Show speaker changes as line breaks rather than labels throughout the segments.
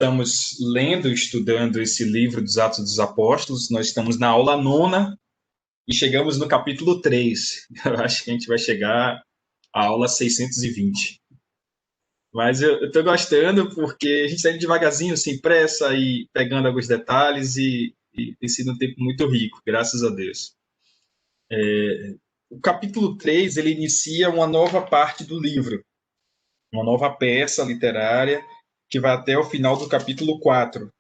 Estamos lendo, estudando esse livro dos Atos dos Apóstolos. Nós estamos na aula 9 e chegamos no capítulo 3. Eu acho que a gente vai chegar à aula 620. Mas eu estou gostando porque a gente está indo devagarzinho, sem pressa, e pegando alguns detalhes, e tem sido um tempo muito rico, graças a Deus. O capítulo 3 ele inicia uma nova parte do livro, uma nova peça literária, que vai até o final do capítulo 4.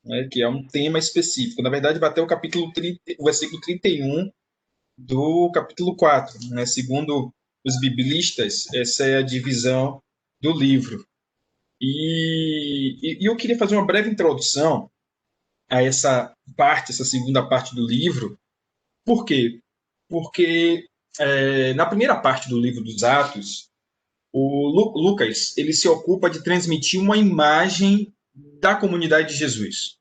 Né, que é um tema específico. Na verdade, vai até o capítulo 30, o versículo 31 do capítulo 4. Né? Segundo os biblistas, essa é a divisão do livro. E eu queria fazer uma breve introdução a essa parte, essa segunda parte do livro. Por quê? Porque na primeira parte do livro dos Atos, o Lucas ele se ocupa de transmitir uma imagem da comunidade de Jesus.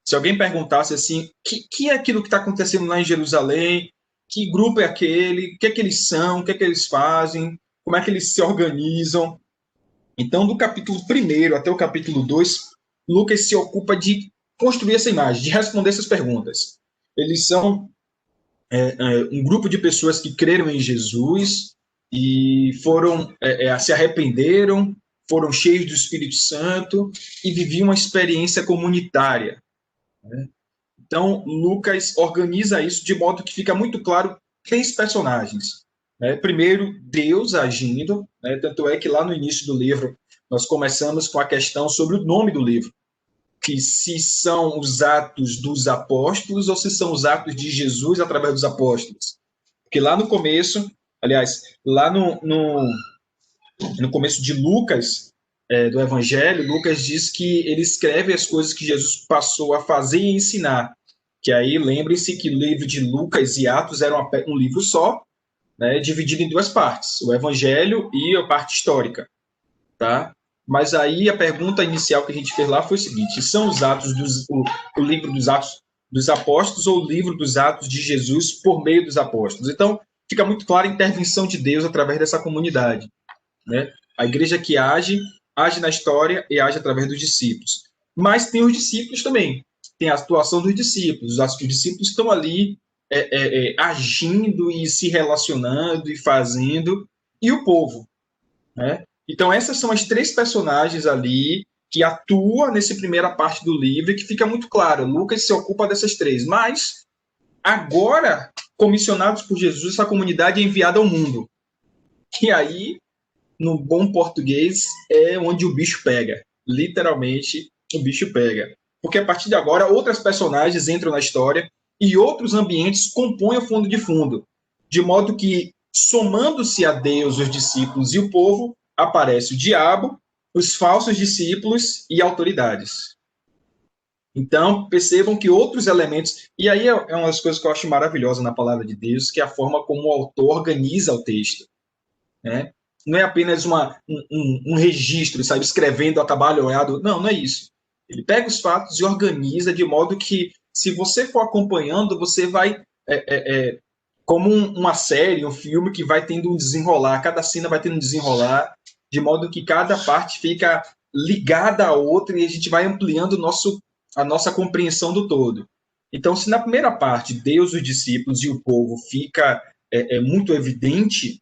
Se alguém perguntasse assim, que é aquilo que está acontecendo lá em Jerusalém? Que grupo é aquele? O que é que eles são? O que é que eles fazem? Como é que eles se organizam? Então, do capítulo 1 até o capítulo 2, Lucas se ocupa de construir essa imagem, de responder essas perguntas. Eles são um grupo de pessoas que creram em Jesus e se arrependeram, foram cheios do Espírito Santo e viviam uma experiência comunitária. Né? Então, Lucas organiza isso de modo que fica muito claro três personagens. Né? Primeiro, Deus agindo, né? Tanto é que lá no início do livro nós começamos com a questão sobre o nome do livro, que se são os atos dos apóstolos ou se são os atos de Jesus através dos apóstolos. Porque lá no começo, aliás, lá no começo de Lucas, do Evangelho, Lucas diz que ele escreve as coisas que Jesus passou a fazer e ensinar. Que aí, lembrem-se que o livro de Lucas e Atos era um livro só, né, dividido em duas partes, o Evangelho e a parte histórica. Tá? Mas aí a pergunta inicial que a gente fez lá foi o seguinte: são os Atos o livro dos Atos dos Apóstolos ou o livro dos Atos de Jesus por meio dos apóstolos? Então, fica muito clara a intervenção de Deus através dessa comunidade. Né? A igreja que age na história e age através dos discípulos. Mas tem os discípulos também. Tem a atuação dos discípulos. Os discípulos estão ali agindo e se relacionando e fazendo. E o povo. Né? Então, essas são as três personagens ali que atuam nessa primeira parte do livro e que fica muito claro. Lucas se ocupa dessas três. Mas, agora, comissionados por Jesus, essa comunidade é enviada ao mundo. E aí no bom português, é onde o bicho pega. Literalmente, o bicho pega. Porque a partir de agora, outras personagens entram na história e outros ambientes compõem o fundo de fundo. De modo que, somando-se a Deus, os discípulos e o povo, aparece o diabo, os falsos discípulos e autoridades. Então, percebam que outros elementos. E aí é uma das coisas que eu acho maravilhosa na palavra de Deus, que é a forma como o autor organiza o texto. Né? Não é apenas um registro, sabe, escrevendo atabalhoado. Não, não é isso. Ele pega os fatos e organiza de modo que, se você for acompanhando, você vai, como uma série, um filme que vai tendo um desenrolar, cada cena vai tendo um desenrolar, de modo que cada parte fica ligada à outra e a gente vai ampliando a nossa compreensão do todo. Então, se na primeira parte Deus, os discípulos e o povo fica muito evidente,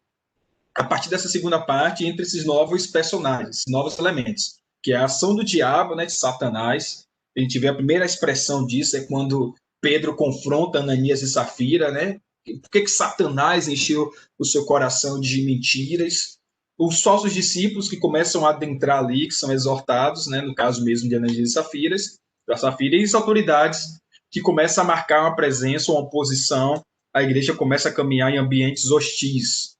a partir dessa segunda parte, entre esses novos personagens, novos elementos, que é a ação do diabo, né, de Satanás. A gente vê a primeira expressão disso é quando Pedro confronta Ananias e Safira, né? Por que Satanás encheu o seu coração de mentiras? Os falsos discípulos que começam a adentrar ali, que são exortados, né, no caso mesmo de Ananias e Safira, e as autoridades que começam a marcar uma presença, uma oposição, a igreja começa a caminhar em ambientes hostis.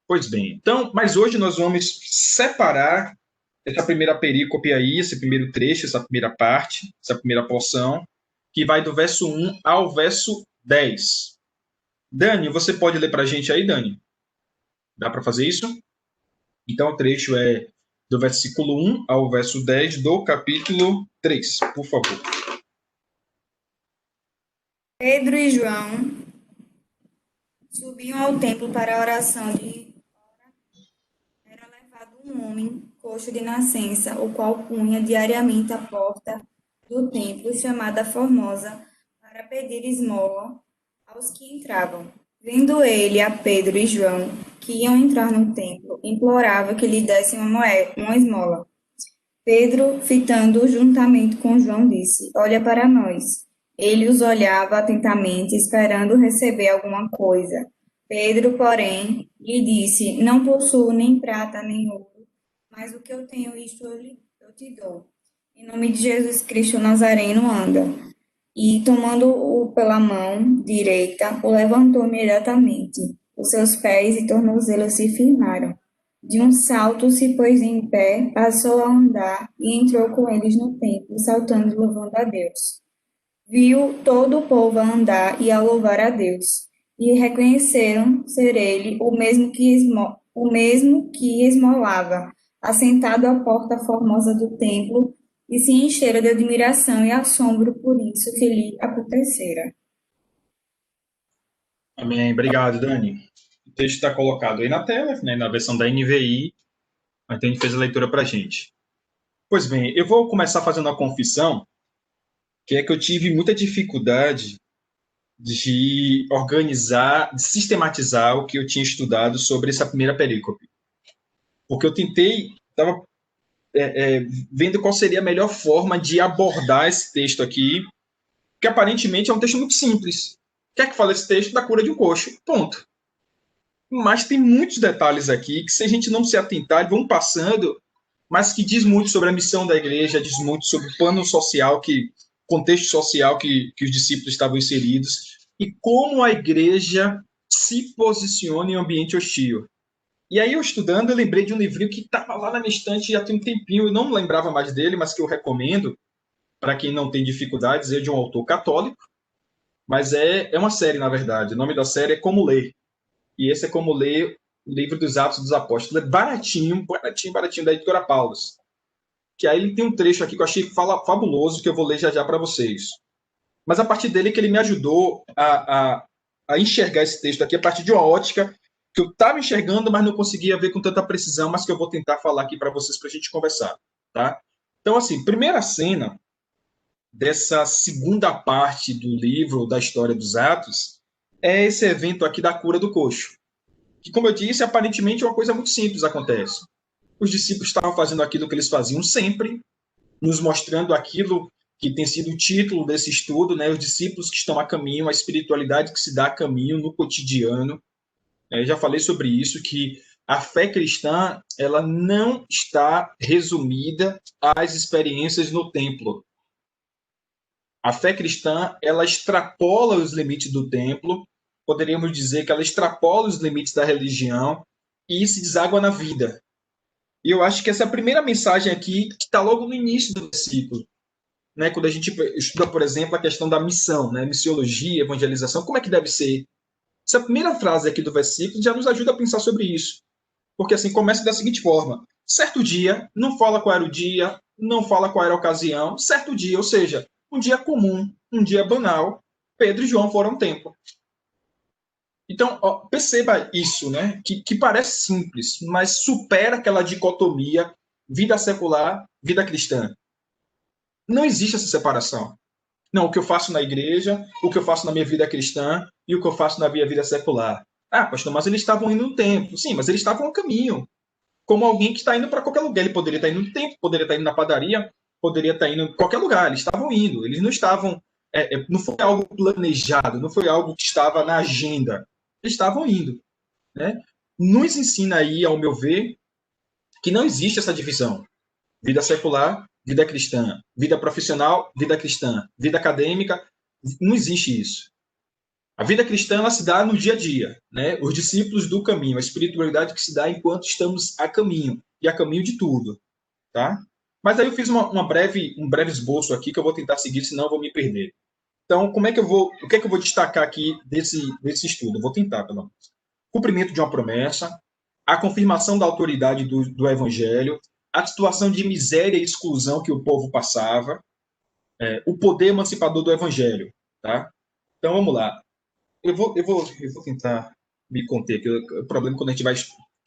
Pois bem, então, mas hoje nós vamos separar essa primeira perícope aí, esse primeiro trecho, essa primeira parte, essa primeira porção, que vai do verso 1 ao verso 10. Dani, você pode ler para a gente aí, Dani? Dá para fazer isso? Então, o trecho é do versículo 1 ao verso 10 do capítulo 3, por favor.
Pedro e João subiam ao templo para a oração de era levado um homem coxo de nascença, o qual punha diariamente à porta do templo, chamada Formosa, para pedir esmola aos que entravam. Vendo ele a Pedro e João, que iam entrar no templo, implorava que lhe dessem uma esmola. Pedro, fitando-o juntamente com João, disse: Olha para nós. Ele os olhava atentamente, esperando receber alguma coisa. Pedro, porém, lhe disse: Não possuo nem prata nem ouro, mas o que eu tenho, isto eu te dou. Em nome de Jesus Cristo Nazareno, anda. E, tomando-o pela mão direita, o levantou imediatamente. Os seus pés e tornozelos se firmaram. De um salto se pôs em pé, passou a andar e entrou com eles no templo, saltando e louvando a Deus. Viu todo o povo a andar e a louvar a Deus, e reconheceram ser ele o mesmo que esmolava, assentado à porta formosa do templo, e se encheram de admiração e assombro por isso que lhe acontecera.
Amém. Obrigado, Dani. O texto está colocado aí na tela, né, na versão da NVI, mas a gente fez a leitura para a gente. Pois bem, eu vou começar fazendo a confissão, que é que eu tive muita dificuldade de organizar, de sistematizar o que eu tinha estudado sobre essa primeira perícope. Porque eu tentei, estava vendo qual seria a melhor forma de abordar esse texto aqui, que aparentemente é um texto muito simples. O que é que fala esse texto? Da cura de um coxo. Ponto. Mas tem muitos detalhes aqui que, se a gente não se atentar, eles vão passando, mas que diz muito sobre a missão da igreja, diz muito sobre o plano social, contexto social que os discípulos estavam inseridos, e como a igreja se posiciona em um ambiente hostil. E aí, eu estudando, eu lembrei de um livrinho que estava lá na minha estante já tem um tempinho, eu não lembrava mais dele, mas que eu recomendo, para quem não tem dificuldades, é de um autor católico, mas é uma série, na verdade. O nome da série é Como Ler. E esse é Como Ler o Livro dos Atos dos Apóstolos. É baratinho, baratinho, baratinho, da editora Paulus. Que aí ele tem um trecho aqui que eu achei fabuloso, que eu vou ler já já para vocês. Mas a partir dele que ele me ajudou a enxergar esse texto aqui a partir de uma ótica que eu estava enxergando, mas não conseguia ver com tanta precisão, mas que eu vou tentar falar aqui para vocês, para a gente conversar. Tá? Então, assim, primeira cena dessa segunda parte do livro, da história dos Atos, é esse evento aqui da cura do coxo. Que, como eu disse, aparentemente é uma coisa muito simples acontece. Os discípulos estavam fazendo aquilo que eles faziam sempre, nos mostrando aquilo que tem sido o título desse estudo, né? Os discípulos que estão a caminho, a espiritualidade que se dá a caminho no cotidiano. Eu já falei sobre isso, que a fé cristã ela não está resumida às experiências no templo. A fé cristã ela extrapola os limites do templo, poderíamos dizer que ela extrapola os limites da religião e se deságua na vida. E eu acho que essa é a primeira mensagem aqui, que está logo no início do versículo. Né? Quando a gente estuda, por exemplo, a questão da missão, né? Missiologia, evangelização, como é que deve ser? Essa primeira frase aqui do versículo já nos ajuda a pensar sobre isso. Porque assim, começa da seguinte forma. Certo dia, não fala qual era o dia, não fala qual era a ocasião, certo dia, ou seja, um dia comum, um dia banal, Pedro e João foram ao templo. Então, ó, perceba isso, né? Que parece simples, mas supera aquela dicotomia vida secular, vida cristã. Não existe essa separação. Não, o que eu faço na igreja, o que eu faço na minha vida cristã e o que eu faço na minha vida secular. Ah, pastor, mas eles estavam indo no templo. Sim, mas eles estavam no caminho. Como alguém que está indo para qualquer lugar. Ele poderia estar indo no templo, poderia estar indo na padaria, poderia estar indo em qualquer lugar. Eles estavam indo. Eles não estavam... não foi algo planejado, não foi algo que estava na agenda. Eles estavam indo. Né? Nos ensina aí, ao meu ver, que não existe essa divisão. Vida secular, vida cristã. Vida profissional, vida cristã. Vida acadêmica, não existe isso. A vida cristã ela se dá no dia a dia, né? Os discípulos do caminho, a espiritualidade que se dá enquanto estamos a caminho, e a caminho de tudo, tá? Mas aí eu fiz um breve esboço aqui que eu vou tentar seguir, senão eu vou me perder. Então, o que é que eu vou destacar aqui desse estudo? Eu vou tentar, pelo menos. Cumprimento de uma promessa, a confirmação da autoridade do evangelho, a situação de miséria e exclusão que o povo passava, o poder emancipador do evangelho, tá? Então, vamos lá. Eu vou tentar me conter, que o problema é quando a gente vai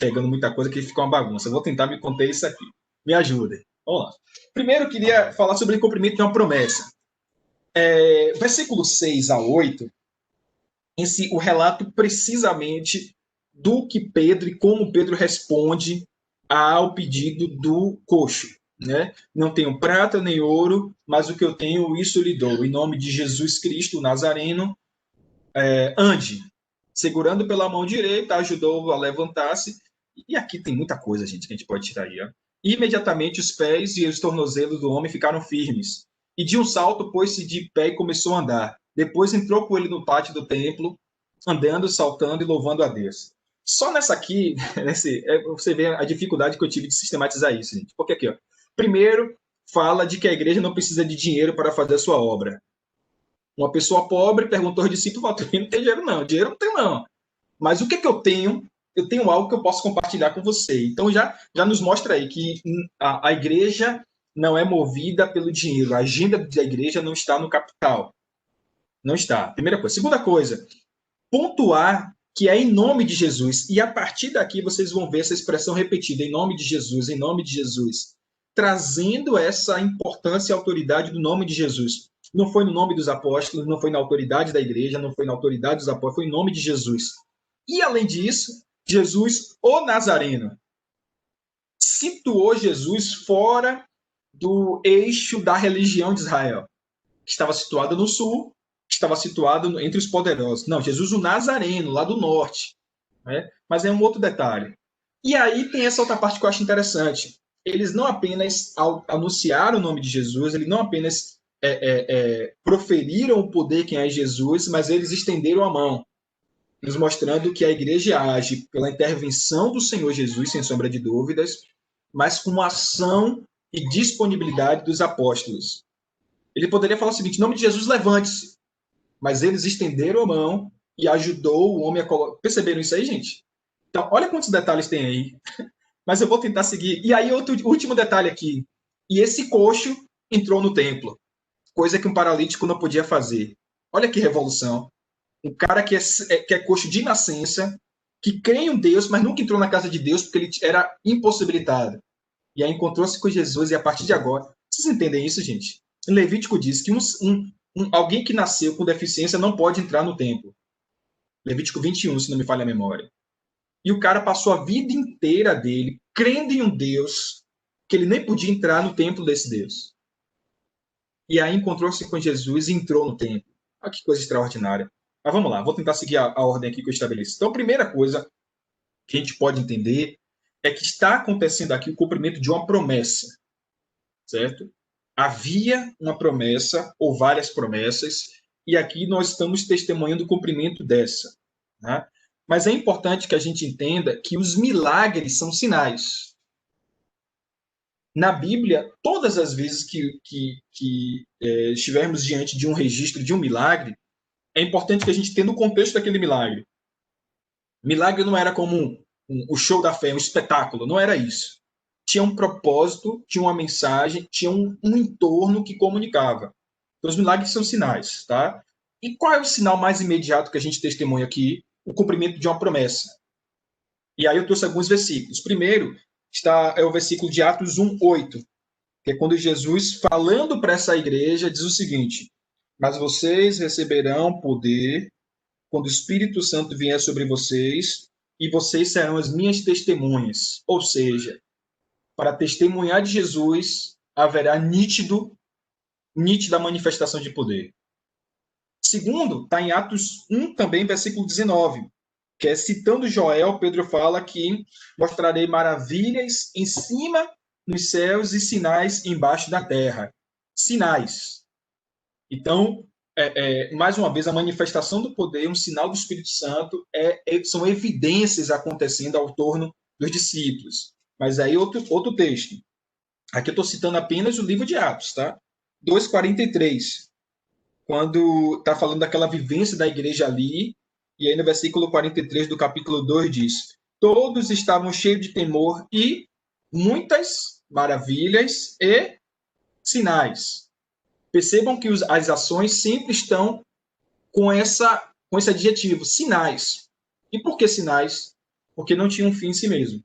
pegando muita coisa que fica uma bagunça. Eu vou tentar me conter isso aqui. Me ajudem. Vamos lá. Primeiro, eu queria falar sobre o cumprimento de uma promessa. Versículo 6 a 8, o relato precisamente do que Pedro e como Pedro responde ao pedido do coxo. Né? Não tenho prata nem ouro, mas o que eu tenho, isso lhe dou. Em nome de Jesus Cristo, Nazareno, ande. Segurando pela mão direita, ajudou-o a levantar-se. E aqui tem muita coisa, gente, que a gente pode tirar aí. Ó. Imediatamente os pés e os tornozelos do homem ficaram firmes. E de um salto pôs-se de pé e começou a andar. Depois entrou com ele no pátio do templo, andando, saltando e louvando a Deus. Só nessa aqui, você vê a dificuldade que eu tive de sistematizar isso, gente. Porque aqui, ó, primeiro, fala de que a igreja não precisa de dinheiro para fazer a sua obra. Uma pessoa pobre perguntou aos discípulos, não tem dinheiro não, dinheiro não tem não. Mas o que eu tenho? Eu tenho algo que eu posso compartilhar com você. Então já nos mostra aí que a igreja não é movida pelo dinheiro. A agenda da igreja não está no capital. Não está. Primeira coisa. Segunda coisa, pontuar que é em nome de Jesus. E a partir daqui vocês vão ver essa expressão repetida, em nome de Jesus, em nome de Jesus. Trazendo essa importância e autoridade do nome de Jesus. Não foi no nome dos apóstolos, não foi na autoridade da igreja, não foi na autoridade dos apóstolos, foi em nome de Jesus. E, além disso, Jesus, o Nazareno, situou Jesus fora do eixo da religião de Israel, que estava situado no sul, que estava situado entre os poderosos. Não, Jesus, o Nazareno, lá do norte. Né? Mas é um outro detalhe. E aí tem essa outra parte que eu acho interessante. Eles não apenas anunciaram o nome de Jesus, eles não apenas proferiram o poder quem é Jesus, mas eles estenderam a mão, nos mostrando que a igreja age pela intervenção do Senhor Jesus, sem sombra de dúvidas, mas com a ação e disponibilidade dos apóstolos. Ele poderia falar o seguinte, em nome de Jesus, levante-se. Mas eles estenderam a mão e ajudou o homem a colocar. Perceberam isso aí, gente? Então, olha quantos detalhes tem aí. Mas eu vou tentar seguir. E aí, último detalhe aqui. E esse coxo entrou no templo, coisa que um paralítico não podia fazer. Olha que revolução. Um cara que é coxo de nascença, que crê em um Deus, mas nunca entrou na casa de Deus porque ele era impossibilitado. E aí encontrou-se com Jesus e a partir de agora... Vocês entendem isso, gente? Levítico diz que alguém que nasceu com deficiência não pode entrar no templo. Levítico 21, se não me falha a memória. E o cara passou a vida inteira dele crendo em um Deus que ele nem podia entrar no templo desse Deus. E aí encontrou-se com Jesus e entrou no templo. Olha que coisa extraordinária. Mas vamos lá, vou tentar seguir a ordem aqui que eu estabeleci. Então, a primeira coisa que a gente pode entender é que está acontecendo aqui o cumprimento de uma promessa, certo? Havia uma promessa, ou várias promessas, e aqui nós estamos testemunhando o cumprimento dessa. Né? Mas é importante que a gente entenda que os milagres são sinais. Na Bíblia, todas as vezes que estivermos diante de um registro de um milagre, é importante que a gente entenda o contexto daquele milagre. Milagre não era como o show da fé, um espetáculo, não era isso. Tinha um propósito, tinha uma mensagem, tinha um entorno que comunicava. Então, os milagres são sinais, tá? E qual é o sinal mais imediato que a gente testemunha aqui? O cumprimento de uma promessa. E aí eu trouxe alguns versículos. Primeiro é o versículo de Atos 1:8, que é quando Jesus, falando para essa igreja, diz o seguinte: mas vocês receberão poder quando o Espírito Santo vier sobre vocês, e vocês serão as minhas testemunhas. Ou seja, para testemunhar de Jesus, haverá nítida manifestação de poder. Segundo, está em Atos 1 também, versículo 19, que é citando Joel, Pedro fala que mostrarei maravilhas em cima nos céus e sinais embaixo da terra. Sinais. Então, mais uma vez, a manifestação do poder, um sinal do Espírito Santo, são evidências acontecendo ao torno dos discípulos. Mas aí outro texto. Aqui eu estou citando apenas o livro de Atos, tá? 2:43, quando está falando daquela vivência da igreja ali, e aí no versículo 43 do capítulo 2 diz: todos estavam cheios de temor e muitas maravilhas e sinais. Percebam que as ações sempre estão com esse adjetivo, sinais. E por que sinais? porque não tinha um fim em si mesmo.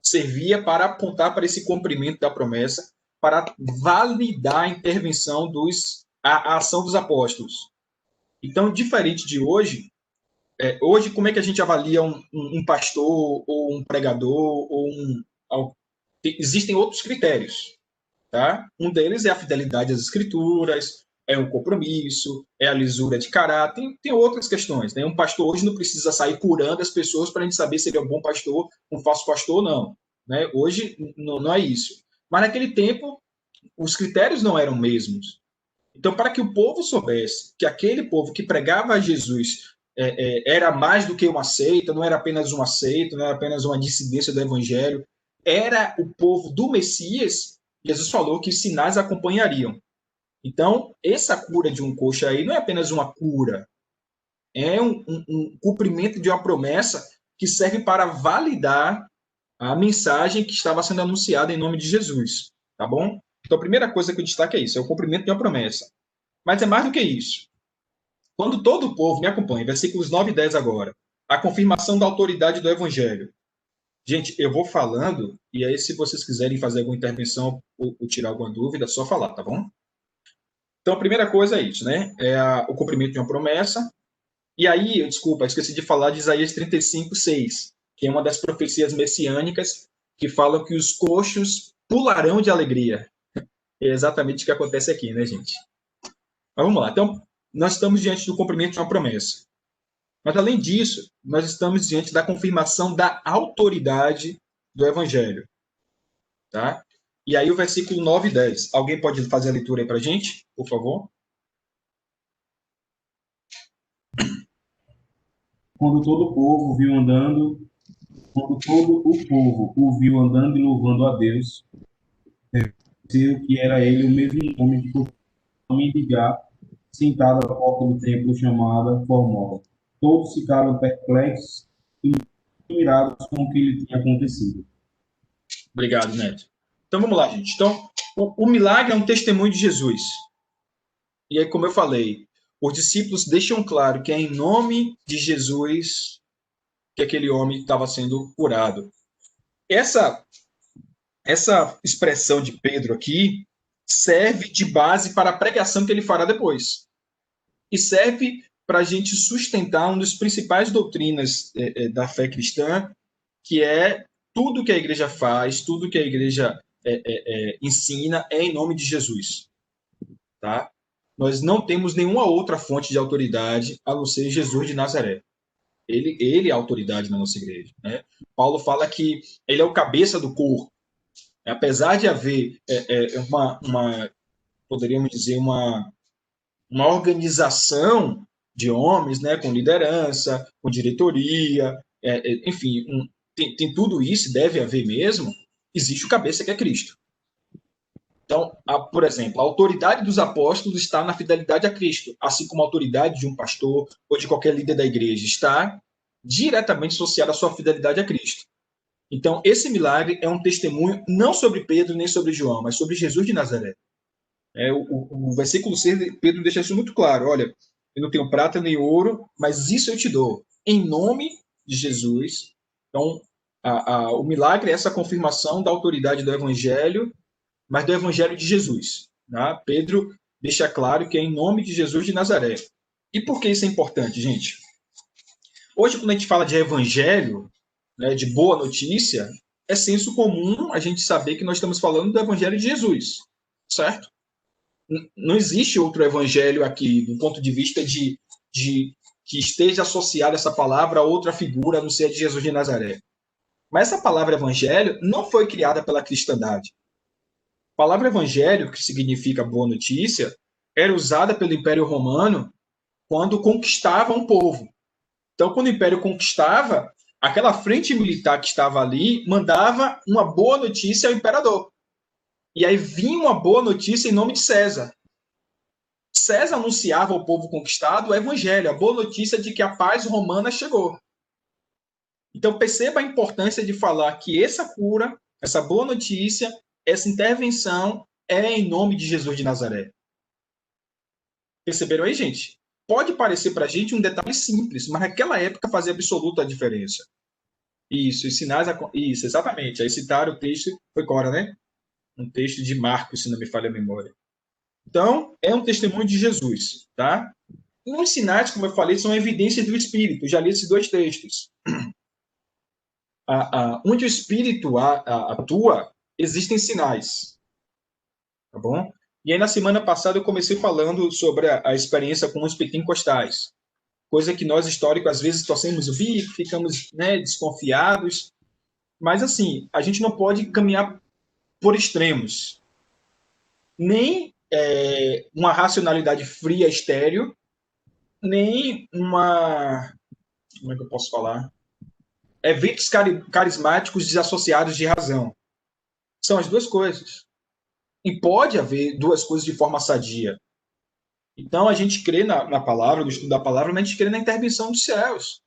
Servia para apontar para esse cumprimento da promessa, para validar a intervenção a ação dos apóstolos. Então, diferente de hoje, hoje como é que a gente avalia um pastor ou um pregador existem outros critérios, tá? Um deles é a fidelidade às escrituras, é o compromisso, é a lisura de caráter, tem outras questões, né? Um pastor hoje não precisa sair curando as pessoas para a gente saber se ele é um bom pastor, um falso pastor ou não, né? Hoje não é isso. Mas naquele tempo, os critérios não eram mesmos. Então, para que o povo soubesse que aquele povo que pregava a Jesus era mais do que uma seita, não era apenas uma seita, não era apenas uma dissidência do evangelho, era o povo do Messias, Jesus falou que os sinais acompanhariam. Então, essa cura de um coxo aí não é apenas uma cura, é um cumprimento de uma promessa que serve para validar a mensagem que estava sendo anunciada em nome de Jesus, tá bom? Então, a primeira coisa que eu destaco é isso, é o cumprimento de uma promessa. Mas é mais do que isso. Quando todo o povo me acompanha, versículos 9 e 10 agora, a confirmação da autoridade do evangelho. Gente, eu vou falando, e aí se vocês quiserem fazer alguma intervenção ou tirar alguma dúvida, é só falar, tá bom? Então, a primeira coisa é isso, né? O cumprimento de uma promessa. E aí, desculpa, esqueci de falar de Isaías 35:6, que é uma das profecias messiânicas que falam que os coxos pularão de alegria. É exatamente o que acontece aqui, né, gente? Mas vamos lá. Então, nós estamos diante do cumprimento de uma promessa. Mas, além disso, nós estamos diante da confirmação da autoridade do Evangelho. Tá? E aí, o versículo 9 e 10. Alguém pode fazer a leitura aí para a gente, por favor?
Quando todo o povo viu andando, quando todo o povo o viu andando e louvando a Deus, reconheceu que era ele o mesmo homem que costumava mendigar, sentado à porta do templo chamada Formosa. Todos ficaram perplexos e admirados com o que lhe tinha acontecido.
Obrigado, Neto. Então, vamos lá, gente. Então, o milagre é um testemunho de Jesus. E aí, como eu falei, os discípulos deixam claro que é em nome de Jesus que aquele homem estava sendo curado. Essa expressão de Pedro aqui serve de base para a pregação que ele fará depois. E serve para a gente sustentar uma das principais doutrinas da fé cristã, que é tudo que a igreja faz, tudo que a igreja ensina é em nome de Jesus. Tá? Nós não temos nenhuma outra fonte de autoridade a não ser Jesus de Nazaré. Ele é a autoridade na nossa igreja. Né? Paulo fala que ele é o cabeça do corpo. Apesar de haver poderíamos dizer, uma organização de homens, né, com liderança, com diretoria, enfim, tem tudo isso, deve haver mesmo, existe o cabeça que é Cristo. Então, por exemplo, a autoridade dos apóstolos está na fidelidade a Cristo, assim como a autoridade de um pastor ou de qualquer líder da igreja está diretamente associada à sua fidelidade a Cristo. Então, esse milagre é um testemunho não sobre Pedro nem sobre João, mas sobre Jesus de Nazaré. O versículo 6, Pedro deixa isso muito claro. Olha, eu não tenho prata nem ouro, mas isso eu te dou, em nome de Jesus. Então, o milagre é essa confirmação da autoridade do evangelho, mas do evangelho de Jesus. Tá? Pedro deixa claro que é em nome de Jesus de Nazaré. E por que isso é importante, gente? Hoje, quando a gente fala de evangelho, né, de boa notícia, é senso comum a gente saber que nós estamos falando do evangelho de Jesus, certo? Não existe outro evangelho aqui, do ponto de vista de que esteja associado essa palavra a outra figura, a não ser a de Jesus de Nazaré. Mas essa palavra evangelho não foi criada pela cristandade. A palavra evangelho, que significa boa notícia, era usada pelo Império Romano quando conquistava um povo. Então, quando o Império conquistava, aquela frente militar que estava ali mandava uma boa notícia ao imperador. E aí vinha uma boa notícia em nome de César. César anunciava ao povo conquistado o evangelho, a boa notícia de que a paz romana chegou. Então, perceba a importância de falar que essa cura, essa boa notícia, essa intervenção é em nome de Jesus de Nazaré. Perceberam aí, gente? Pode parecer para a gente um detalhe simples, mas naquela época fazia absoluta diferença. Isso, os sinais. Isso, exatamente. Aí citaram o texto, foi Cora, né? Um texto de Marcos, se não me falha a memória. Então, é um testemunho de Jesus, tá? E os sinais, como eu falei, são evidências do Espírito. Eu já li esses dois textos. Onde o Espírito atua, existem sinais, tá bom? E aí, na semana passada, eu comecei falando sobre a experiência com os pentecostais, coisa que nós, históricos, às vezes torcemos o bico, ficamos, né, desconfiados, mas, assim, a gente não pode caminhar por extremos. Nem uma racionalidade fria, estéril, nem uma... Como é que eu posso falar? Eventos carismáticos desassociados de razão. São as duas coisas. E pode haver duas coisas de forma sadia. Então, a gente crê na palavra, no estudo da palavra, mas a gente crê na intervenção dos céus.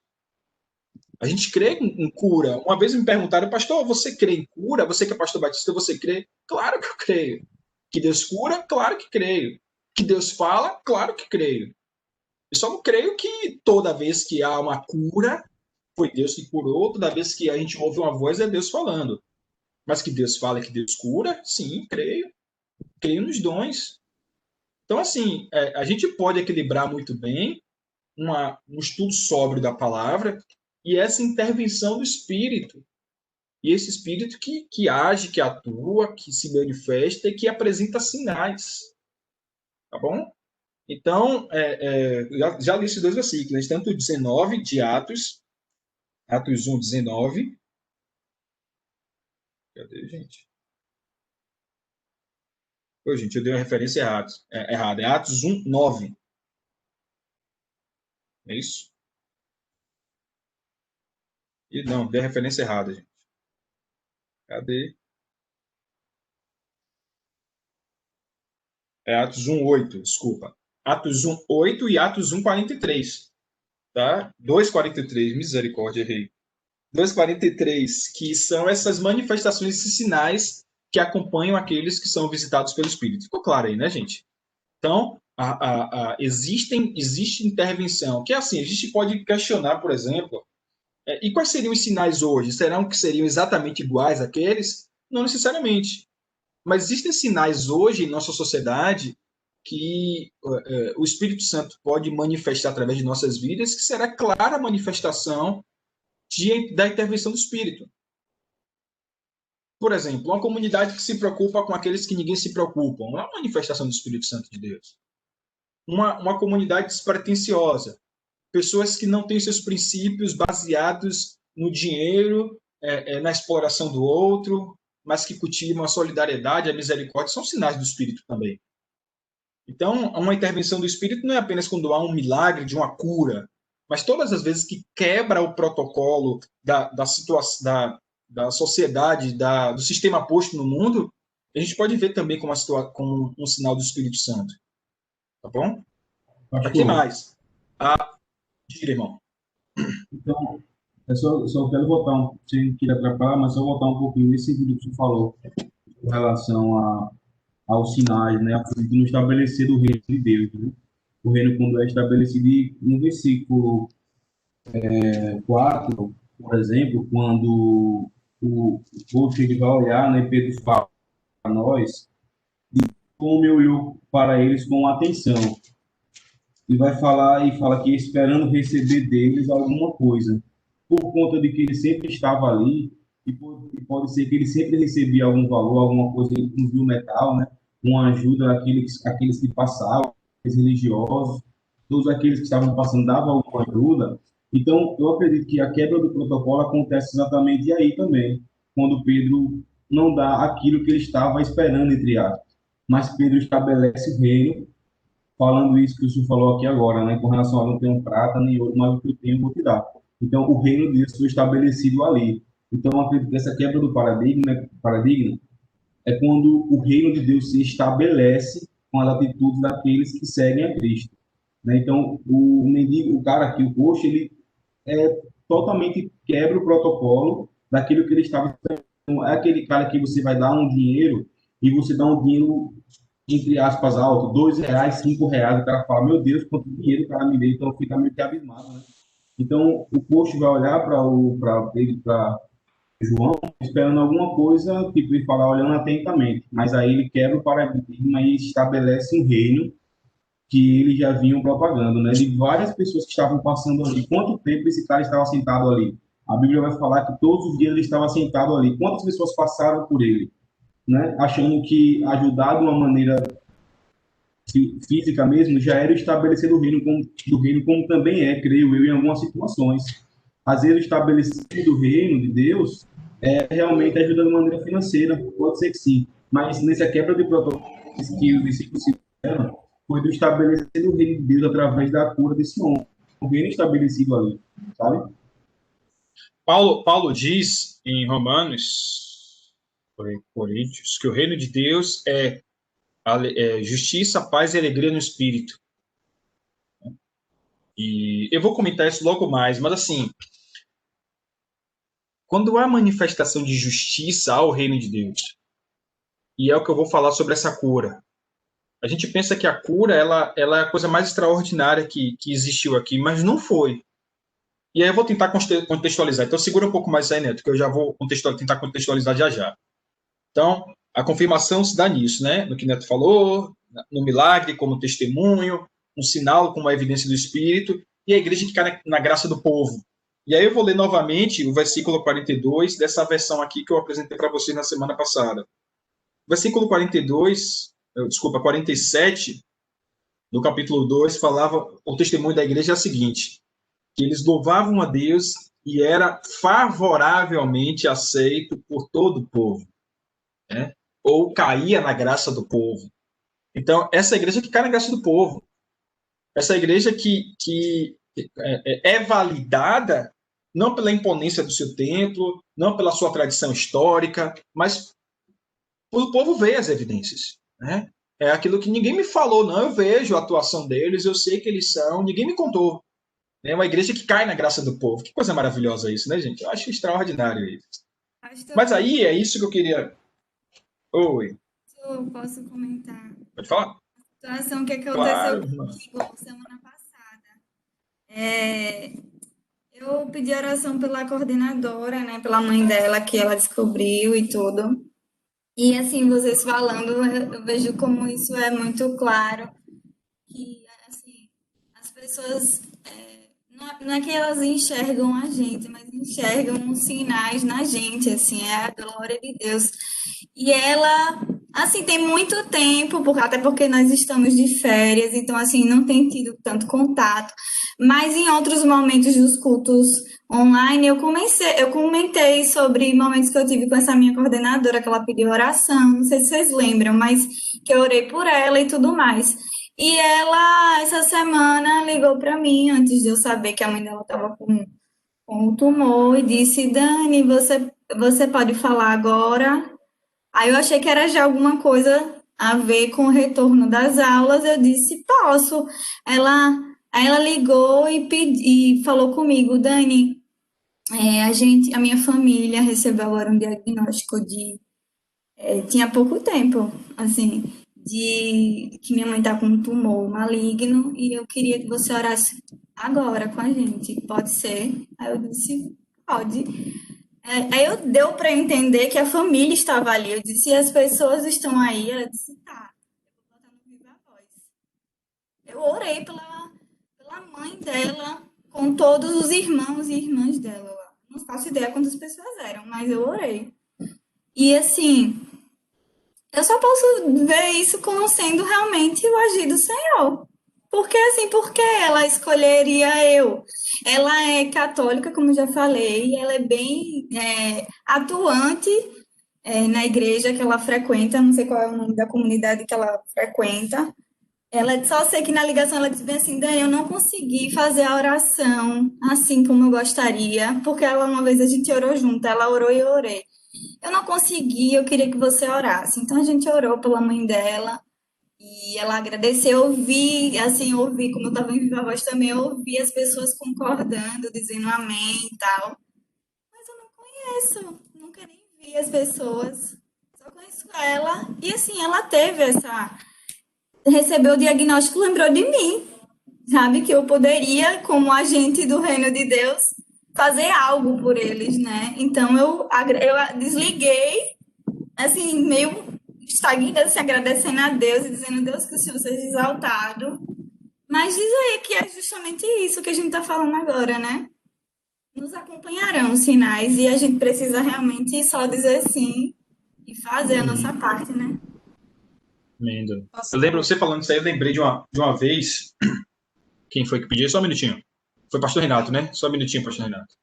A gente crê em cura. Uma vez me perguntaram, pastor, você crê em cura? Você que é pastor batista, você crê? Claro que eu creio. Que Deus cura? Claro que creio. Que Deus fala? Claro que creio. Eu só não creio que toda vez que há uma cura, foi Deus que curou, toda vez que a gente ouve uma voz, é Deus falando. Mas que Deus fala, que Deus cura? Sim, creio. Creio nos dons. Então, assim, a gente pode equilibrar muito bem um estudo sóbrio da palavra e essa intervenção do Espírito. E esse Espírito que age, que atua, que se manifesta e que apresenta sinais. Tá bom? Então, já li esses dois versículos, tanto o 19 de Atos 1, 19. Cadê, gente? Pô, gente, eu dei uma referência errada. É Atos 1, 9. É isso? E não, dei a referência errada, gente. Cadê? É Atos 1, 8, desculpa. Atos 1, 8 e Atos 1, 43. Tá? 2,43, misericórdia, errei. 2,43, que são essas manifestações, esses sinais que acompanham aqueles que são visitados pelo Espírito. Ficou claro aí, né, gente? Então, existe intervenção, que é assim, a gente pode questionar, por exemplo, e quais seriam os sinais hoje? Serão que seriam exatamente iguais àqueles? Não necessariamente. Mas existem sinais hoje em nossa sociedade que o Espírito Santo pode manifestar através de nossas vidas, que será clara a manifestação da intervenção do Espírito. Por exemplo, uma comunidade que se preocupa com aqueles que ninguém se preocupa, é uma manifestação do Espírito Santo de Deus. Uma comunidade despretensiosa, pessoas que não têm seus princípios baseados no dinheiro, na exploração do outro, mas que cultivam a solidariedade, a misericórdia, são sinais do Espírito também. Então, uma intervenção do Espírito não é apenas quando há um milagre de uma cura, mas todas as vezes que quebra o protocolo da situação, da sociedade, do sistema posto no mundo, a gente pode ver também como um sinal do Espírito Santo. Tá bom? Aqui mais. Diga, irmão.
Então, eu só quero voltar, sem querer atrapalhar, mas só voltar um pouquinho nesse sentido que você falou, em relação aos sinais, né? A política no estabelecer do reino de Deus, né? O reino, quando é estabelecido, no versículo 4, por exemplo, quando o povo ele vai olhar, né? Pedro fala para nós, como eu olho para eles com atenção, e vai falar e fala que esperando receber deles alguma coisa, por conta de que ele sempre estava ali, e pode ser que ele sempre recebia algum valor, alguma coisa, inclusive metal, né? Uma ajuda àqueles que passavam, os religiosos, todos aqueles que estavam passando davam alguma ajuda. Então, eu acredito que a quebra do protocolo acontece exatamente aí também, quando Pedro não dá aquilo que ele estava esperando, entre aspas. Mas Pedro estabelece o reino, falando isso que o senhor falou aqui agora, né? Com relação a não ter um prata nem ouro, mas o que eu tenho, eu vou te dar. Então, o reino de Deus foi estabelecido ali. Então, eu acredito que essa quebra do paradigma é quando o reino de Deus se estabelece com as atitudes daqueles que seguem a Cristo. Né? Então, o mendigo, o cara aqui, o coxo, ele totalmente quebra o protocolo daquilo que ele estava esperando. Então, é aquele cara que você vai dar um dinheiro e você dá um dinheiro entre aspas, alto, R$ 2, R$ 5, o cara fala, meu Deus, quanto dinheiro o cara me deu, então fica meio que abismado, né? Então, o posto vai olhar para João, esperando alguma coisa, tipo, ele falar olhando atentamente. Mas aí ele quebra o paradigma e estabelece um reino que eles já vinham propagando, né? De várias pessoas que estavam passando ali. Quanto tempo esse cara estava sentado ali? A Bíblia vai falar que todos os dias ele estava sentado ali. Quantas pessoas passaram por ele, né? Achando que ajudar de uma maneira física mesmo já era estabelecer do reino como também é, creio eu, em algumas situações. Às vezes, o estabelecido do reino de Deus é realmente ajuda de maneira financeira, pode ser que sim, mas nessa quebra de protocolos que os discípulos fizeram, foi do estabelecer do reino de Deus através da cura desse homem, o reino estabelecido ali, sabe?
Paulo diz em Romanos, ou em Coríntios, que o reino de Deus é justiça, paz e alegria no espírito. E eu vou comentar isso logo mais, mas assim, quando há manifestação de justiça ao reino de Deus, e é o que eu vou falar sobre essa cura, a gente pensa que a cura ela é a coisa mais extraordinária que existiu aqui, mas não foi. E aí eu vou tentar contextualizar. Então segura um pouco mais aí, Neto, que eu já vou tentar contextualizar já já. Então, a confirmação se dá nisso, né? No que Neto falou, no milagre como testemunho, um sinal como a evidência do Espírito, e a igreja que cai na graça do povo. E aí eu vou ler novamente o versículo 42 dessa versão aqui que eu apresentei para vocês na semana passada. O versículo 42, desculpa, 47, do capítulo 2, falava, o testemunho da igreja é o seguinte, que eles louvavam a Deus e era favoravelmente aceito por todo o povo, né? Ou caía na graça do povo. Então, essa igreja que cai na graça do povo, essa igreja que é validada não pela imponência do seu templo, não pela sua tradição histórica, mas o povo vê as evidências, né? É aquilo que ninguém me falou, não. Eu vejo a atuação deles, eu sei que eles são, ninguém me contou. É uma igreja que cai na graça do povo. Que coisa maravilhosa isso, né, gente? Eu acho extraordinário isso.
Pastor,
Mas aí é isso que eu queria. Oi,
eu posso comentar
pode falar?
a situação que aconteceu
Claro.
comigo semana passada. Eu pedi oração pela coordenadora, né, pela mãe dela, que ela descobriu e tudo. E assim, vocês falando, eu vejo como isso é muito claro, que assim, as pessoas, não é que elas enxergam a gente, mas enxergam os sinais na gente, assim, é a glória de Deus. E ela, assim, tem muito tempo, até porque nós estamos de férias, então, assim, não tem tido tanto contato. Mas em outros momentos dos cultos online, eu comentei sobre momentos que eu tive com essa minha coordenadora, que ela pediu oração, não sei se vocês lembram, mas que eu orei por ela e tudo mais. E ela, essa semana, ligou para mim, antes de eu saber que a mãe dela estava com o tumor, e disse: Dani, você pode falar agora? Aí eu achei que era já alguma coisa a ver com o retorno das aulas. Eu disse: posso. Aí ela ligou e falou comigo: Dani, a minha família recebeu agora um diagnóstico tinha pouco tempo, assim, de que minha mãe tá com um tumor maligno e eu queria que você orasse agora com a gente. Pode ser? Aí eu disse: pode. Aí deu para entender que a família estava ali. Eu disse: e as pessoas estão aí? Ela disse: tá, eu vou botar no Viva Voz. Eu orei pela mãe dela, com todos os irmãos e irmãs dela lá. Não faço ideia quantas pessoas eram, mas eu orei. E assim, eu só posso ver isso como sendo realmente o agir do Senhor. Porque assim, por que ela escolheria eu? Ela é católica, como já falei, ela é bem atuante na igreja que ela frequenta, não sei qual é o nome da comunidade que ela frequenta. Ela só sei que na ligação ela disse bem assim: Dani, eu não consegui fazer a oração assim como eu gostaria, porque ela uma vez a gente orou junto, ela orou e eu orei. Eu não consegui, eu queria que você orasse. Então a gente orou pela mãe dela e ela agradeceu. Eu ouvi, como eu estava em viva voz também, eu ouvi as pessoas concordando, dizendo amém e tal. Mas eu não conheço, nunca nem vi as pessoas, só conheço ela. E assim, ela teve recebeu o diagnóstico, lembrou de mim. sabe? Que eu poderia, como agente do reino de Deus, fazer algo por eles, né? Então eu desliguei, assim, meio estagnada, se agradecendo a Deus e dizendo, Deus, que o Senhor seja exaltado. Mas diz aí que é justamente isso que a gente está falando agora, né? Nos acompanharão os sinais e a gente precisa realmente só dizer sim e fazer a nossa
Uhum.
parte, né?
Lindo. Eu lembro,
Pastor,
você falando isso aí, eu lembrei de uma vez, quem foi que pediu? Só um minutinho. Foi pastor Renato, né? Só um minutinho, pastor Renato.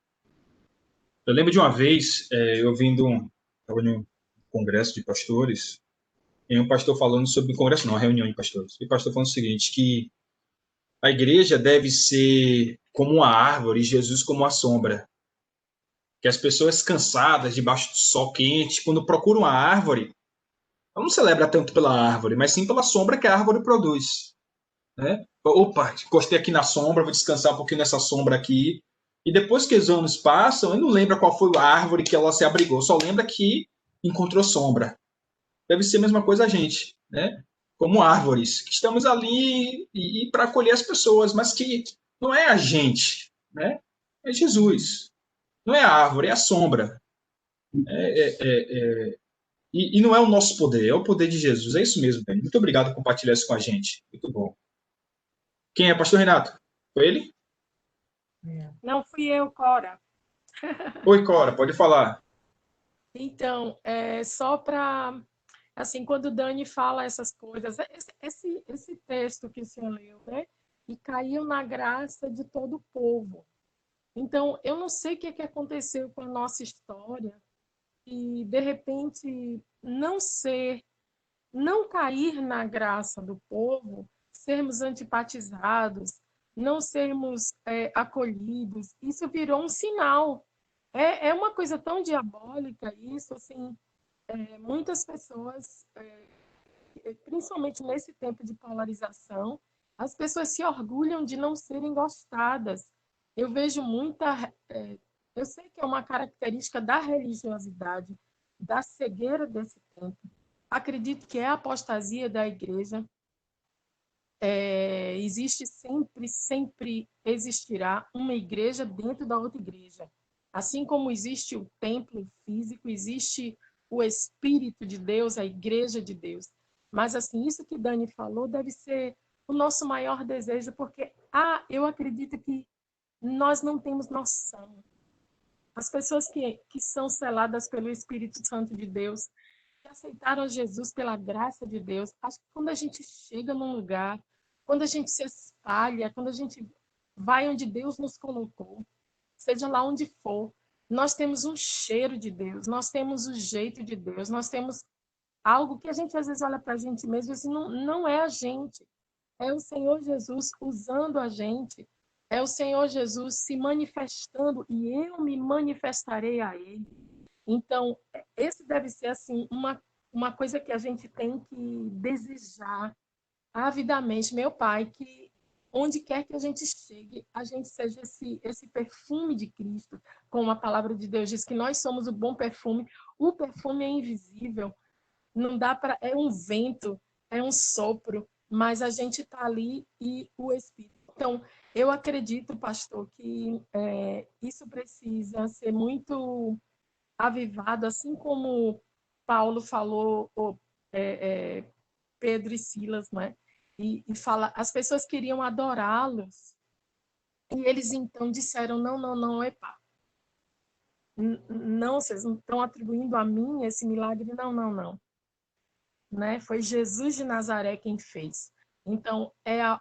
Eu lembro de uma vez, eu estava em um congresso de pastores, e um pastor falando sobre, congresso não, uma reunião de pastores, e o pastor falando o seguinte, que a igreja deve ser como uma árvore, e Jesus como uma sombra. Que as pessoas cansadas, debaixo do sol quente, quando procuram a árvore, não celebra tanto pela árvore, mas sim pela sombra que a árvore produz. Né? Opa, encostei aqui na sombra, vou descansar um pouquinho nessa sombra aqui. E depois que os anos passam, ele não lembra qual foi a árvore que ela se abrigou, só lembra que encontrou sombra. Deve ser a mesma coisa a gente, né? Como árvores, que estamos ali e para acolher as pessoas, mas que não é a gente, né? É Jesus. Não é a árvore, é a sombra. E não é o nosso poder, é o poder de Jesus. É isso mesmo, Dani. Muito obrigado por compartilhar isso com a gente. Muito bom. Quem é, pastor Renato? Foi ele?
não fui eu, Cora.
Oi, Cora, pode falar.
Então, só para, assim, quando o Dani fala essas coisas, esse texto que o senhor leu, né? E caiu na graça de todo o povo. Então, eu não sei o que aconteceu com a nossa história e, de repente, não cair na graça do povo, sermos antipatizados, não sermos acolhidos, isso virou um sinal. É uma coisa tão diabólica isso, assim, muitas pessoas, principalmente nesse tempo de polarização, as pessoas se orgulham de não serem gostadas. Eu vejo eu sei que é uma característica da religiosidade, da cegueira desse tempo. Acredito que é a apostasia da igreja. Existe sempre existirá uma igreja dentro da outra igreja. Assim como existe o templo físico, existe o Espírito de Deus, a igreja de Deus. Mas, assim, isso que Dani falou deve ser o nosso maior desejo, porque eu acredito que nós não temos noção. As pessoas que são seladas pelo Espírito Santo de Deus, que aceitaram Jesus pela graça de Deus, acho que quando a gente chega num lugar, quando a gente se espalha, quando a gente vai onde Deus nos colocou, seja lá onde for, nós temos um cheiro de Deus, nós temos o jeito de Deus, nós temos algo que a gente às vezes olha para a gente mesmo e assim, não é a gente, é o Senhor Jesus usando a gente, é o Senhor Jesus se manifestando e eu me manifestarei a Ele. Então, esse deve ser assim uma coisa que a gente tem que desejar avidamente, meu Pai, que onde quer que a gente chegue, a gente seja esse perfume de Cristo, como a palavra de Deus diz que nós somos o bom perfume. O perfume é invisível, não dá para, é um vento, é um sopro, mas a gente está ali e o Espírito. Então, eu acredito, pastor, que isso precisa ser muito avivado, assim como Paulo falou, Pedro e Silas, né? E fala, as pessoas queriam adorá-los e eles então disseram não, não, não, epa, não, vocês não estão atribuindo a mim esse milagre, não, não, não, né? Foi Jesus de Nazaré quem fez. Então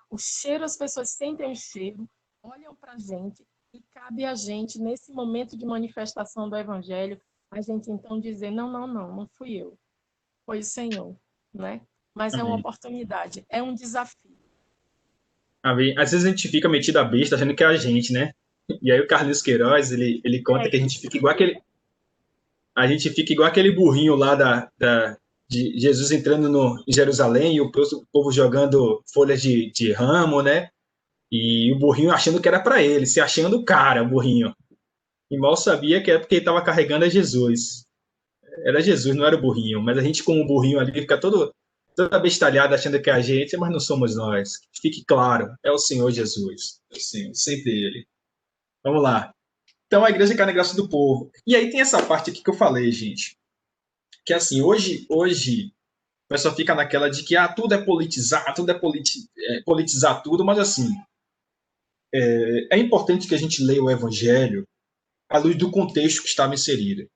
o cheiro, as pessoas sentem o cheiro, olham para a gente e cabe a gente nesse momento de manifestação do Evangelho a gente então dizer não, não, não, não fui eu, foi o Senhor, né? Mas é uma
Amém.
oportunidade, é um desafio.
Amém. Às vezes a gente fica metido a besta achando que é a gente, né? E aí o Carlos Queiroz, ele conta que a gente fica igual aquele burrinho lá de Jesus entrando em Jerusalém e o povo jogando folhas de ramo, né? E o burrinho achando que era para ele, se achando o cara, o burrinho. E mal sabia que era porque ele estava carregando a Jesus. Era Jesus, não era o burrinho. Mas a gente, com o burrinho ali, fica todo toda bestalhada achando que é a gente, mas não somos nós. Fique claro, é o Senhor Jesus. É o Senhor, sempre Ele. Vamos lá. Então, a igreja cai na graça do povo. E aí tem essa parte aqui que eu falei, gente. Que assim, hoje o pessoal fica naquela de que tudo é politizar, tudo politizar tudo, mas assim, é importante que a gente leia o evangelho à luz do contexto que estava inserido.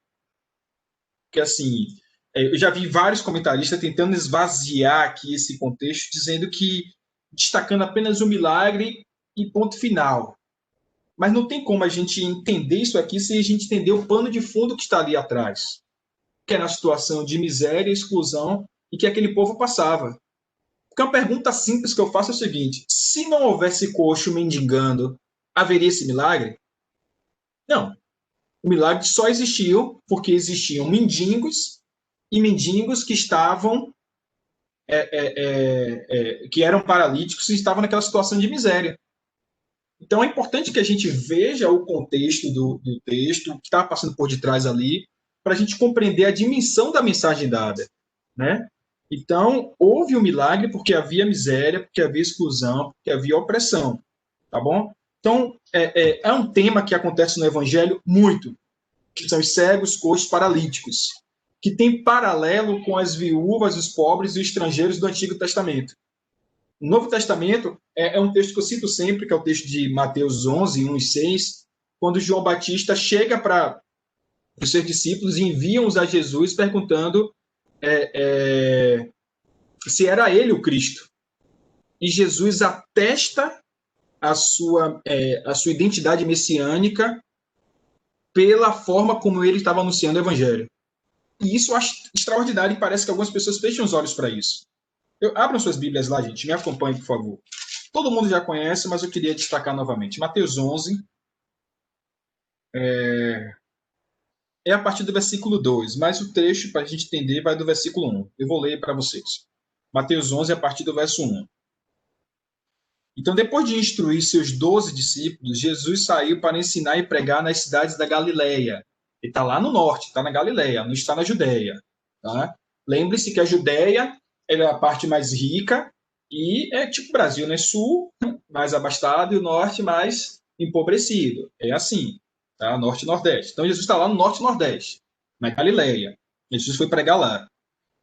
Porque assim, eu já vi vários comentaristas tentando esvaziar aqui esse contexto, dizendo que destacando apenas o milagre e ponto final. Mas não tem como a gente entender isso aqui sem a gente entender o pano de fundo que está ali atrás, que é na situação de miséria e exclusão e que aquele povo passava. Porque uma pergunta simples que eu faço é o seguinte: se não houvesse coxo mendigando, haveria esse milagre? Não. O milagre só existiu porque existiam mendigos e mendigos que estavam que eram paralíticos e estavam naquela situação de miséria. Então é importante que a gente veja o contexto do texto, o que estava passando por detrás ali, para a gente compreender a dimensão da mensagem dada, né? Então, houve um milagre porque havia miséria, porque havia exclusão, porque havia opressão, tá bom? Então, é um tema que acontece no Evangelho muito, que são os cegos, coxos, paralíticos, que tem paralelo com as viúvas, os pobres e os estrangeiros do Antigo Testamento. O Novo Testamento é um texto que eu cito sempre, que é o texto de Mateus 11, 1 e 6, quando João Batista chega para os seus discípulos e enviam-os a Jesus perguntando se era ele o Cristo. E Jesus atesta a sua identidade messiânica pela forma como ele estava anunciando o evangelho. E isso eu acho extraordinário e parece que algumas pessoas fecham os olhos para isso. Abram suas Bíblias lá, gente. Me acompanhem, por favor. Todo mundo já conhece, mas eu queria destacar novamente. Mateus 11 é a partir do versículo 2, mas o trecho, para a gente entender, vai do versículo 1. Eu vou ler para vocês. Mateus 11, a partir do verso 1. Então, depois de instruir seus 12 discípulos, Jesus saiu para ensinar e pregar nas cidades da Galileia. Ele está lá no norte, está na Galileia, não está na Judéia. Tá? Lembre-se que a Judéia é a parte mais rica e é tipo o Brasil, né? Sul mais abastado e o norte mais empobrecido. É assim, tá? Norte e Nordeste. Então, Jesus está lá no norte e Nordeste, na Galileia. Jesus foi pregar lá.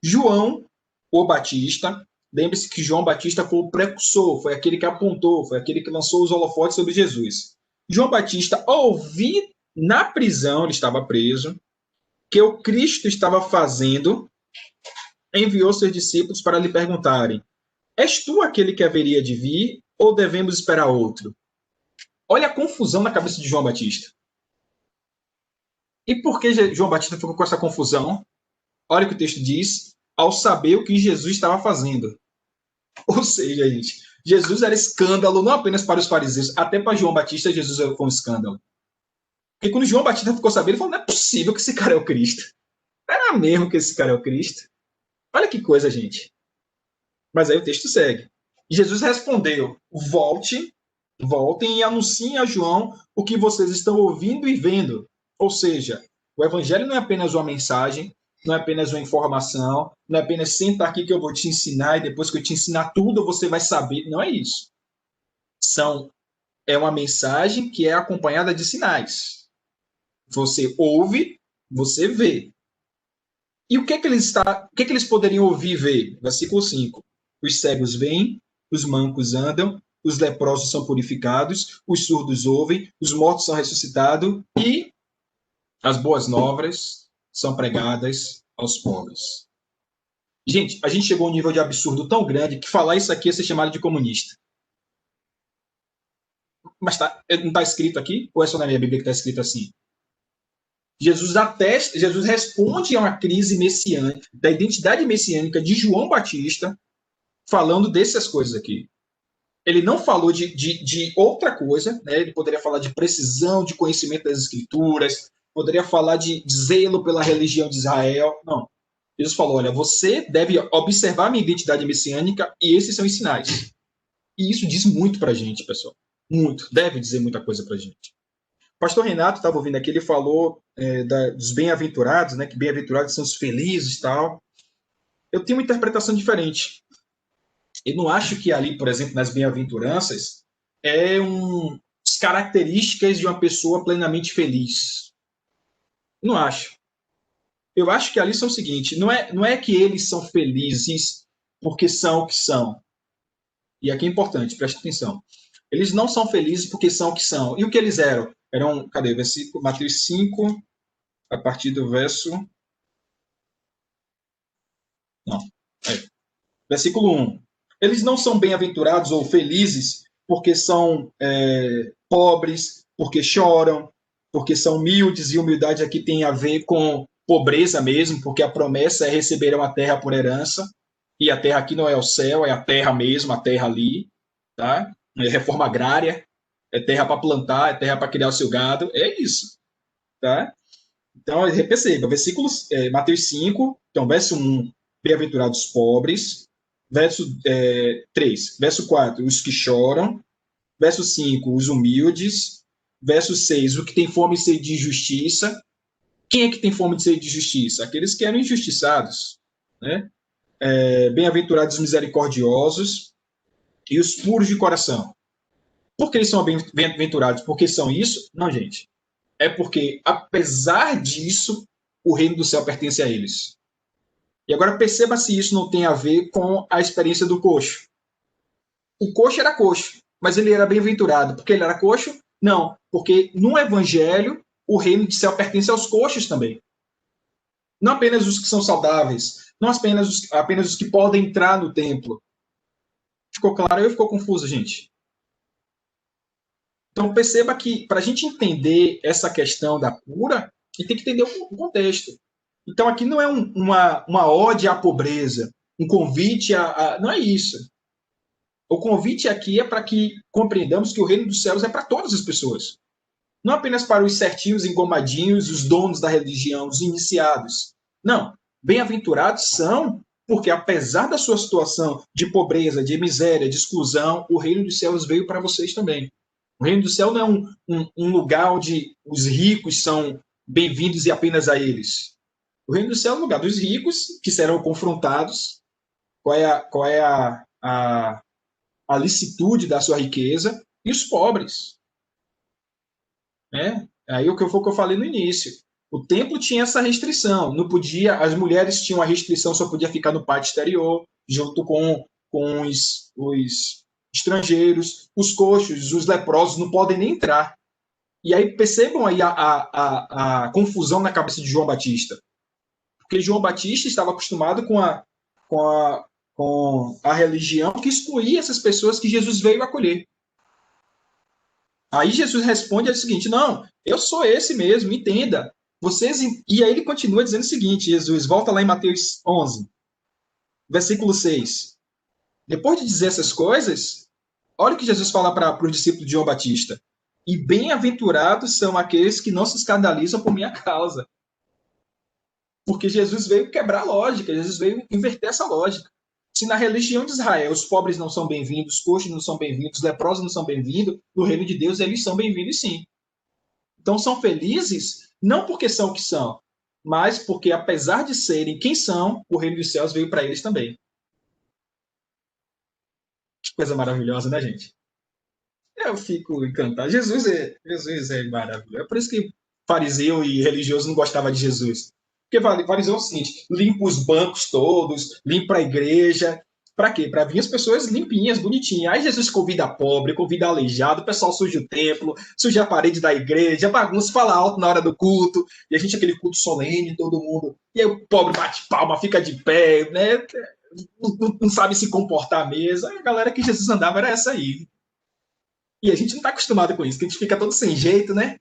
João, o Batista, lembre-se que João Batista foi o precursor, foi aquele que apontou, foi aquele que lançou os holofotes sobre Jesus. João Batista ouviu na prisão, ele estava preso, que o Cristo estava fazendo, enviou seus discípulos para lhe perguntarem: és tu aquele que haveria de vir ou devemos esperar outro? Olha a confusão na cabeça de João Batista. E por que João Batista ficou com essa confusão? Olha o que o texto diz: ao saber o que Jesus estava fazendo. Ou seja, gente, Jesus era escândalo não apenas para os fariseus, até para João Batista Jesus foi um escândalo. Porque quando João Batista ficou sabendo, ele falou: não é possível que esse cara é o Cristo. Era mesmo que esse cara é o Cristo? Olha que coisa, gente. Mas aí o texto segue. Jesus respondeu: voltem e anunciem a João o que vocês estão ouvindo e vendo. Ou seja, o evangelho não é apenas uma mensagem, não é apenas uma informação, não é apenas senta aqui que eu vou te ensinar e depois que eu te ensinar tudo você vai saber. Não é isso. É uma mensagem que é acompanhada de sinais. Você ouve, você vê. E o que eles poderiam ouvir e ver? Versículo 5. Os cegos veem, os mancos andam, os leprosos são purificados, os surdos ouvem, os mortos são ressuscitados e as boas novas são pregadas aos pobres. Gente, a gente chegou a um nível de absurdo tão grande que falar isso aqui é ser chamado de comunista. Mas não está escrito aqui? Ou é só na minha Bíblia que está escrito assim? Jesus responde a uma crise messiânica, da identidade messiânica de João Batista, falando dessas coisas aqui. Ele não falou de outra coisa, né? Ele poderia falar de precisão, de conhecimento das escrituras, poderia falar de zelo pela religião de Israel. Não. Jesus falou: olha, você deve observar a minha identidade messiânica e esses são os sinais. E isso diz muito para a gente, pessoal. Muito. Deve dizer muita coisa para a gente. O pastor Renato estava ouvindo aqui, ele falou dos bem-aventurados, né? Que bem-aventurados são os felizes e tal. eu tenho uma interpretação diferente. Eu não acho que ali, por exemplo, nas bem-aventuranças, características de uma pessoa plenamente feliz. Não acho. Eu acho que ali são o seguinte, não é que eles são felizes porque são o que são. E aqui é importante, preste atenção. Eles não são felizes porque são o que são. E o que eles eram? Cadê? Versículo, Mateus 5, a partir do verso... Não. Versículo 1. Eles não são bem-aventurados ou felizes porque são pobres, porque choram, porque são humildes, e humildade aqui tem a ver com pobreza mesmo, porque a promessa é receberem a terra por herança, e a terra aqui não é o céu, é a terra mesmo, a terra ali, tá? É reforma agrária, é terra para plantar, é terra para criar o seu gado, é isso, tá? Então, perceba, Mateus 5, então, verso 1, bem-aventurados pobres, verso 3, verso 4, os que choram, verso 5, os humildes, verso 6, o que tem fome e sede de justiça. Quem é que tem fome e sede de justiça? Aqueles que eram injustiçados, né? Bem-aventurados os misericordiosos e os puros de coração. Por que eles são bem-aventurados? Porque são isso? Não, gente. É porque, apesar disso, o reino do céu pertence a eles. E agora perceba se isso não tem a ver com a experiência do coxo. O coxo era coxo, mas ele era bem-aventurado. Porque ele era coxo? Não, porque no evangelho o reino do céu pertence aos coxos também. Não apenas os que são saudáveis, não apenas os que podem entrar no templo. Ficou claro ou ficou confuso, gente? Então perceba que para a gente entender essa questão da cura, a gente tem que entender o contexto. Então aqui não é uma ode à pobreza, um convite não é isso. O convite aqui é para que compreendamos que o reino dos céus é para todas as pessoas. Não apenas para os certinhos, engomadinhos, os donos da religião, os iniciados. Não. Bem-aventurados são porque, apesar da sua situação de pobreza, de miséria, de exclusão, o reino dos céus veio para vocês também. O reino do céu não é um lugar onde os ricos são bem-vindos e apenas a eles. O reino do céu é o lugar dos ricos, que serão confrontados. Qual é a licitude da sua riqueza? E os pobres. Aí o que eu falei no início. O templo tinha essa restrição. Não podia, as mulheres tinham a restrição, só podia ficar no pátio exterior, junto com os estrangeiros, os coxos, os leprosos não podem nem entrar. E aí percebam aí a confusão na cabeça de João Batista. Porque João Batista estava acostumado com a religião que excluía essas pessoas que Jesus veio acolher. Aí Jesus responde o seguinte: não, eu sou esse mesmo, entenda. E aí ele continua dizendo o seguinte: Jesus, volta lá em Mateus 11, versículo 6. Depois de dizer essas coisas, olha o que Jesus fala para os discípulos de João Batista. E bem-aventurados são aqueles que não se escandalizam por minha causa. Porque Jesus veio quebrar a lógica, Jesus veio inverter essa lógica. Se na religião de Israel os pobres não são bem-vindos, os coxos não são bem-vindos, os leprosos não são bem-vindos, no reino de Deus eles são bem-vindos sim. Então são felizes não porque são o que são, mas porque apesar de serem quem são, o reino dos céus veio para eles também. Que coisa maravilhosa, né, gente? Eu fico encantado. Jesus é maravilhoso. É por isso que fariseu e religioso não gostava de Jesus. Porque fariseu é o seguinte: limpa os bancos todos, limpa a igreja. Para quê? Para vir as pessoas limpinhas, bonitinhas. Aí Jesus convida pobre, convida aleijado, o pessoal suja o templo, suja a parede da igreja, bagunça, fala alto na hora do culto, e a gente aquele culto solene, todo mundo. E aí o pobre bate palma, fica de pé, né? Não sabe se comportar mesmo. A galera que Jesus andava era essa aí. E a gente não está acostumado com isso, que a gente fica todo sem jeito, né?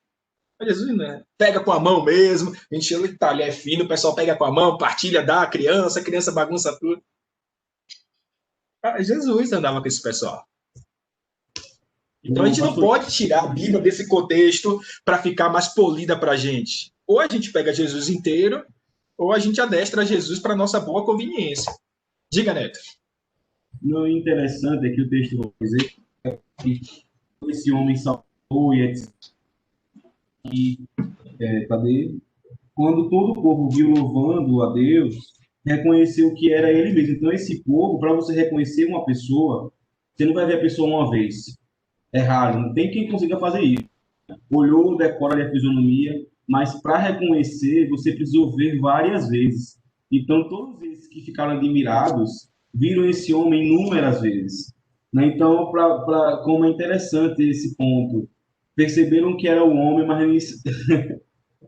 Jesus, né? Pega com a mão mesmo, a gente chama de talher fino, o pessoal pega com a mão, partilha, dá a criança bagunça tudo. Jesus andava com esse pessoal. Então a gente não pode tirar a Bíblia desse contexto para ficar mais polida para a gente. Ou a gente pega Jesus inteiro, ou a gente adestra Jesus para nossa boa conveniência. Diga, Neto.
O interessante é que o texto vai dizer que esse homem salvou e etc. Cadê? Quando todo o povo viu louvando a Deus, reconheceu que era ele mesmo. Então, esse povo, para você reconhecer uma pessoa, você não vai ver a pessoa uma vez. É raro, não tem quem consiga fazer isso. Olhou, decora a fisionomia, mas para reconhecer, você precisou ver várias vezes. Então, todos esses que ficaram admirados viram esse homem inúmeras vezes. Né? Então, como é interessante esse ponto, perceberam que era o homem, mas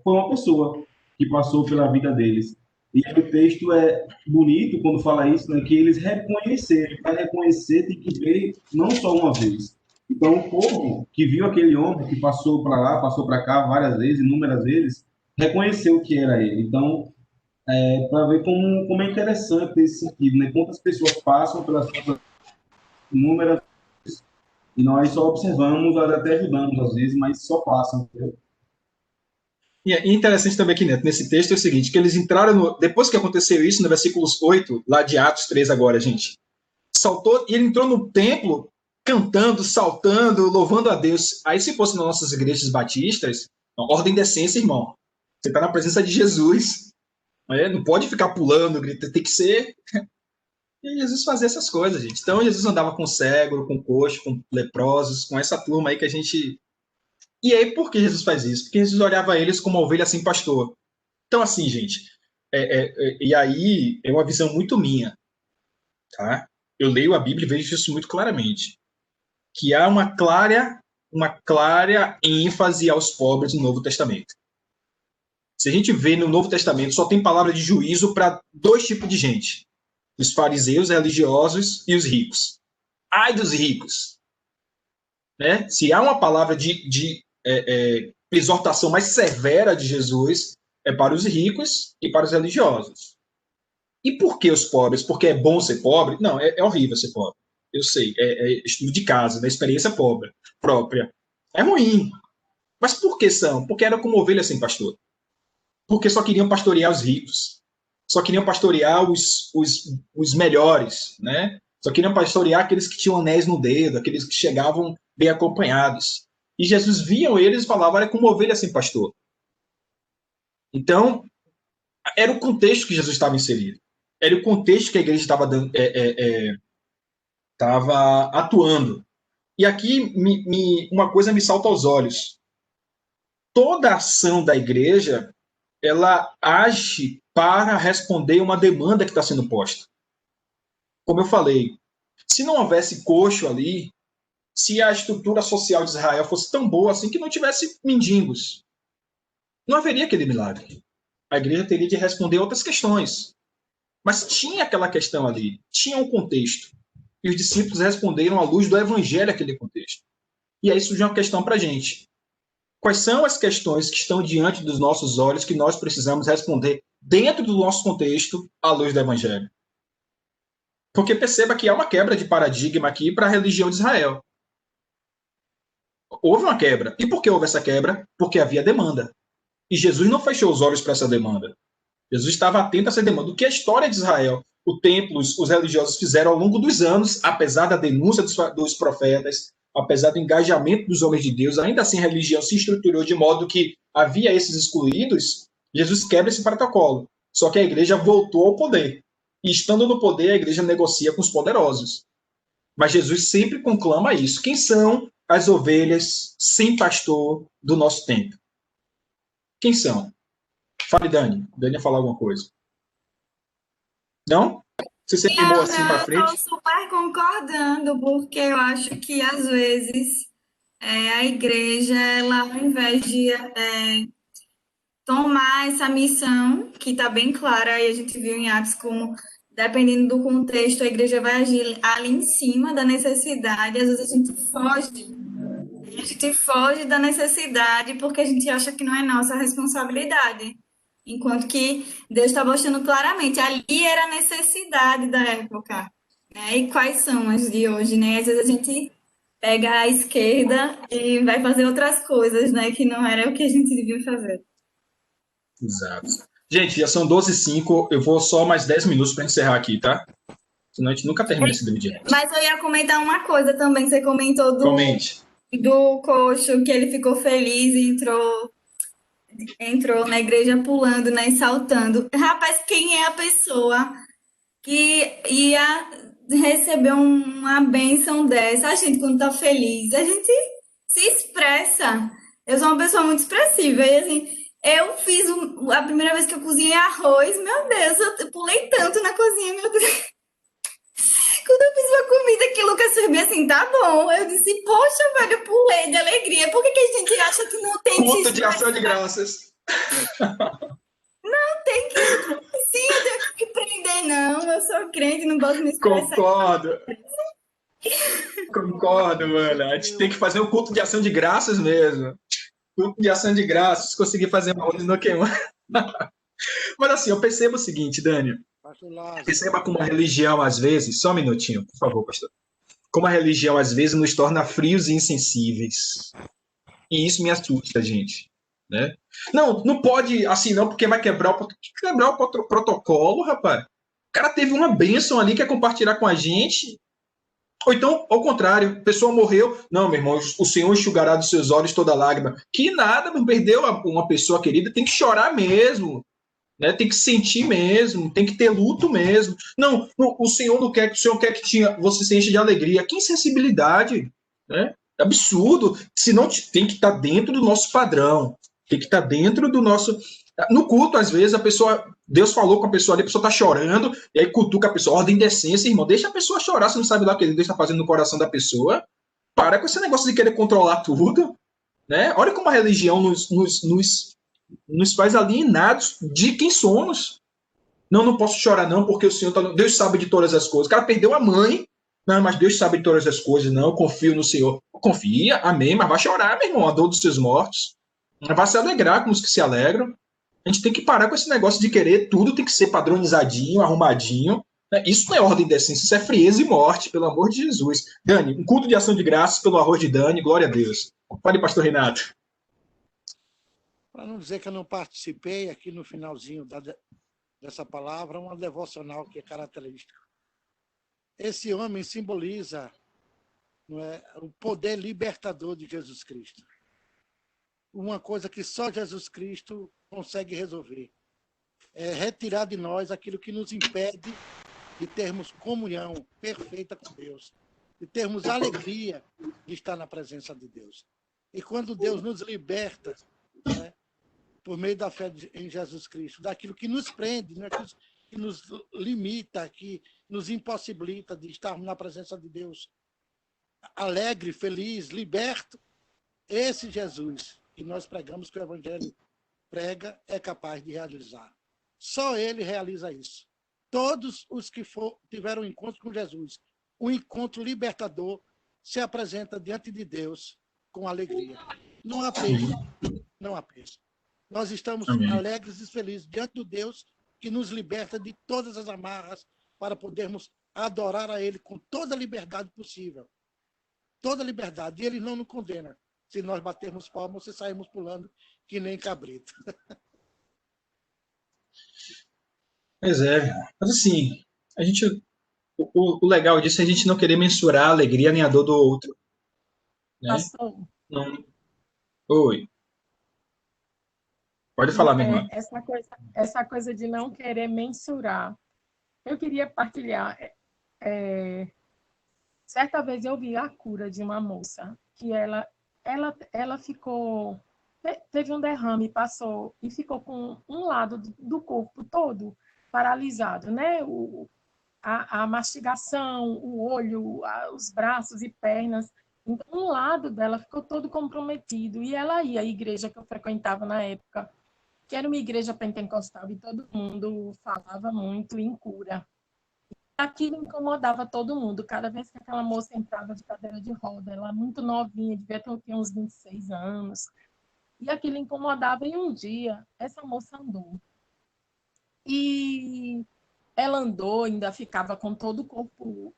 foi uma pessoa que passou pela vida deles. E o texto é bonito quando fala isso, né, que eles reconheceram. Para reconhecer, tem que ver não só uma vez. Então, o povo que viu aquele homem que passou para lá, passou para cá várias vezes, inúmeras vezes, reconheceu que era ele. Então, para ver como é interessante esse sentido, né? Quantas pessoas passam pelas inúmeras vezes e nós só observamos, até ajudamos às vezes, mas só passam. Entendeu?
E é interessante também aqui, Neto, nesse texto é o seguinte, que eles entraram, depois que aconteceu isso, no versículos 8, lá de Atos 3 agora, gente, saltou, e ele entrou no templo cantando, saltando, louvando a Deus. Aí se fosse nas nossas igrejas batistas, ordem de essência, irmão. Você está na presença de Jesus, não pode ficar pulando, gritando, tem que ser... E Jesus fazia essas coisas, gente. Então Jesus andava com cego, com coxo, com leprosos, com essa turma aí que a gente... E aí, por que Jesus faz isso? Porque Jesus olhava eles como uma ovelha sem pastor. Então, assim, gente, e aí é uma visão muito minha, tá? Eu leio a Bíblia e vejo isso muito claramente, que há uma clara ênfase aos pobres no Novo Testamento. Se a gente vê no Novo Testamento, só tem palavra de juízo para dois tipos de gente, os fariseus religiosos e os ricos. Ai dos ricos! Né? Se há uma palavra de exortação mais severa de Jesus, é para os ricos e para os religiosos. E por que os pobres? Porque é bom ser pobre? Não, é horrível ser pobre. Eu sei, é estudo de casa, da experiência própria. É ruim. Mas por que são? Porque eram como ovelhas sem pastor. Porque só queriam pastorear os ricos. Só queriam pastorear os melhores, né? Só queriam pastorear aqueles que tinham anéis no dedo, aqueles que chegavam bem acompanhados. E Jesus viam eles e falava, era como ovelha sem pastor. Então, era o contexto que Jesus estava inserido. Era o contexto que a igreja estava atuando. E aqui uma coisa me salta aos olhos. Toda ação da igreja, ela age para responder uma demanda que está sendo posta. Como eu falei, se não houvesse coxo ali, se a estrutura social de Israel fosse tão boa assim que não tivesse mendigos, não haveria aquele milagre. A igreja teria de responder outras questões. Mas tinha aquela questão ali, tinha um contexto. E os discípulos responderam à luz do evangelho aquele contexto. E aí surgiu uma questão para a gente. Quais são as questões que estão diante dos nossos olhos que nós precisamos responder dentro do nosso contexto à luz do evangelho? Porque perceba que há uma quebra de paradigma aqui para a religião de Israel. Houve uma quebra. E por que houve essa quebra? Porque havia demanda. E Jesus não fechou os olhos para essa demanda. Jesus estava atento a essa demanda. O que a história de Israel, o templo, os religiosos fizeram ao longo dos anos, apesar da denúncia dos profetas, apesar do engajamento dos homens de Deus, ainda assim a religião se estruturou de modo que havia esses excluídos. Jesus quebra esse protocolo. Só que a igreja voltou ao poder. E estando no poder, a igreja negocia com os poderosos. Mas Jesus sempre conclama isso. Quem são as ovelhas sem pastor do nosso tempo? Quem são? Fale, Dani. Dani ia falar alguma coisa. Não? Você se animou assim para frente?
Eu estou super concordando, porque eu acho que, às vezes, a igreja, ela, ao invés de tomar essa missão, que está bem clara, e a gente viu em Atos como, dependendo do contexto, a igreja vai agir ali em cima da necessidade, às vezes a gente foge da necessidade porque a gente acha que não é nossa responsabilidade. Enquanto que Deus está mostrando claramente, ali era a necessidade da época, né? E quais são as de hoje, né? Às vezes a gente pega a esquerda e vai fazer outras coisas, né? Que não era o que a gente devia fazer.
Exato. Gente, já são 12h05, eu vou só mais 10 minutos para encerrar aqui, tá? Senão a gente nunca termina esse vídeo.
Mas eu ia comentar uma coisa também, você comentou
Comente.
do coxo, que ele ficou feliz e entrou entrou na igreja pulando, né, e saltando. Rapaz, quem é a pessoa que ia receber uma bênção dessa? A gente, quando tá feliz, a gente se expressa. Eu sou uma pessoa muito expressiva. E assim, eu fiz a primeira vez que eu cozinhei arroz, meu Deus, eu pulei tanto na cozinha, meu Deus. Quando eu fiz uma comida que o Lucas fez bem assim, tá bom. Eu disse, poxa, velho, eu pulei de alegria. Por que que a gente acha que não tem que se
Culto de ação de
expressar?
graças.
Tem que. Sim, eu tenho que prender, não. Eu sou crente, não posso me expressar.
Concordo. Concordo, mano. A gente tem que fazer um culto de ação de graças mesmo. Culto de ação de graças. Conseguir fazer uma coisa não queimar. Mas assim, eu percebo o seguinte, Dani.
Pastor Lázaro,
Perceba como a religião, às vezes. Só um minutinho, por favor, pastor. Como a religião, às vezes, nos torna frios e insensíveis. E isso me assusta, gente. Né? Não, não pode assim, não, porque vai quebrar o protocolo, rapaz. O cara teve uma bênção ali, quer compartilhar com a gente. Ou então, ao contrário, a pessoa morreu. Não, meu irmão, o Senhor enxugará dos seus olhos toda lágrima. Que nada, não perdeu uma pessoa querida, tem que chorar mesmo. Né? Tem que sentir mesmo, tem que ter luto mesmo. Não, o Senhor não quer, o Senhor quer que você se enche de alegria. Que insensibilidade, né? É absurdo. Senão tem que estar dentro do nosso padrão. Tem que estar dentro do nosso. No culto, às vezes, a pessoa. Deus falou com a pessoa ali, a pessoa está chorando, e aí cutuca a pessoa, ordem, decência, irmão. Deixa a pessoa chorar, você não sabe lá o que Deus está fazendo no coração da pessoa. Para com esse negócio de querer controlar tudo. Né? Olha como a religião nos faz alienados de quem somos. Não, não posso chorar não, porque o Senhor tá... Deus sabe de todas as coisas. O cara perdeu a mãe, não, mas Deus sabe de todas as coisas. Não, eu confio no Senhor. Confia, amém, mas vai chorar, meu irmão, a dor dos seus mortos. Vai se alegrar com os que se alegram. A gente tem que parar com esse negócio de querer tudo tem que ser padronizadinho, arrumadinho. Isso não é ordem de essência, isso é frieza e morte, pelo amor de Jesus. Dani, um culto de ação de graças pelo arroz de Dani, glória a Deus. Fale, pastor Renato.
para não dizer que eu não participei, aqui no finalzinho dessa palavra, uma devocional que é característica. Esse homem simboliza, não é, o poder libertador de Jesus Cristo. Uma coisa que só Jesus Cristo consegue resolver. É retirar de nós aquilo que nos impede de termos comunhão perfeita com Deus, de termos alegria de estar na presença de Deus. E quando Deus nos liberta, né, por meio da fé em Jesus Cristo, daquilo que nos prende, né, que nos limita, que nos impossibilita de estarmos na presença de Deus, alegre, feliz, liberto, esse Jesus que nós pregamos, que o Evangelho prega, é capaz de realizar. Só ele realiza isso. Todos os que tiveram um encontro com Jesus, um encontro libertador, se apresenta diante de Deus com alegria. Não há peso, não há peso. Nós estamos alegres e felizes diante do Deus que nos liberta de todas as amarras para podermos adorar a Ele com toda a liberdade possível. Toda a liberdade. E Ele não nos condena se nós batermos palmas e sairmos pulando que nem cabrito.
Pois é, mas assim, a gente, o legal disso é a gente não querer mensurar a alegria nem a dor do outro. Né?
Pastor,
Não. Oi. Pode falar, minha irmã.
essa coisa de não querer mensurar. Eu queria partilhar. Certa vez eu vi a cura de uma moça que ela ficou, teve um derrame, passou e ficou com um lado do corpo todo paralisado, né? A mastigação, o olho, os braços e pernas. Então, um lado dela ficou todo comprometido. E ela ia à igreja que eu frequentava na época, que era uma igreja pentecostal, e todo mundo falava muito em cura. Aquilo incomodava todo mundo. Cada vez que aquela moça entrava de cadeira de roda, ela muito novinha, devia ter uns 26 anos, e aquilo incomodava. E um dia, essa moça andou. E ela andou, ainda ficava com todo o corpo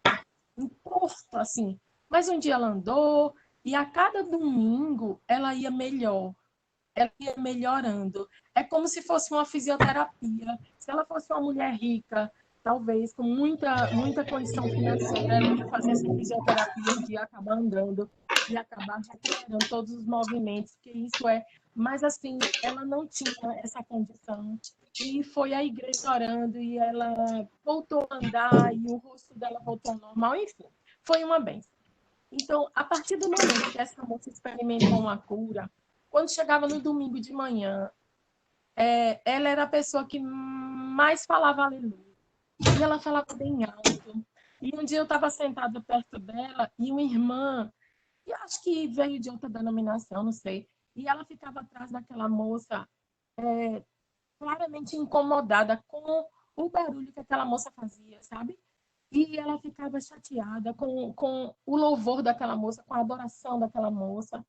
encosto, assim. Mas um dia ela andou, e a cada domingo ela ia melhor. Ela ia melhorando. É como se fosse uma fisioterapia. Se ela fosse uma mulher rica, talvez com muita condição financeira, ela ia fazer essa fisioterapia um dia acabar andando e acabar recuperando todos os movimentos, que isso é. Mas, assim, ela não tinha essa condição. E foi a igreja orando e ela voltou a andar e o rosto dela voltou ao normal, enfim, foi uma bênção. Então, a partir do momento que essa moça experimentou uma cura, quando chegava no domingo de manhã, ela era a pessoa que mais falava aleluia. E ela falava bem alto. E um dia eu estava sentada perto dela e uma irmã, que acho que veio de outra denominação, não sei, e ela ficava atrás daquela moça, claramente incomodada com o barulho que aquela moça fazia, sabe? E ela ficava chateada com o louvor daquela moça, com a adoração daquela moça.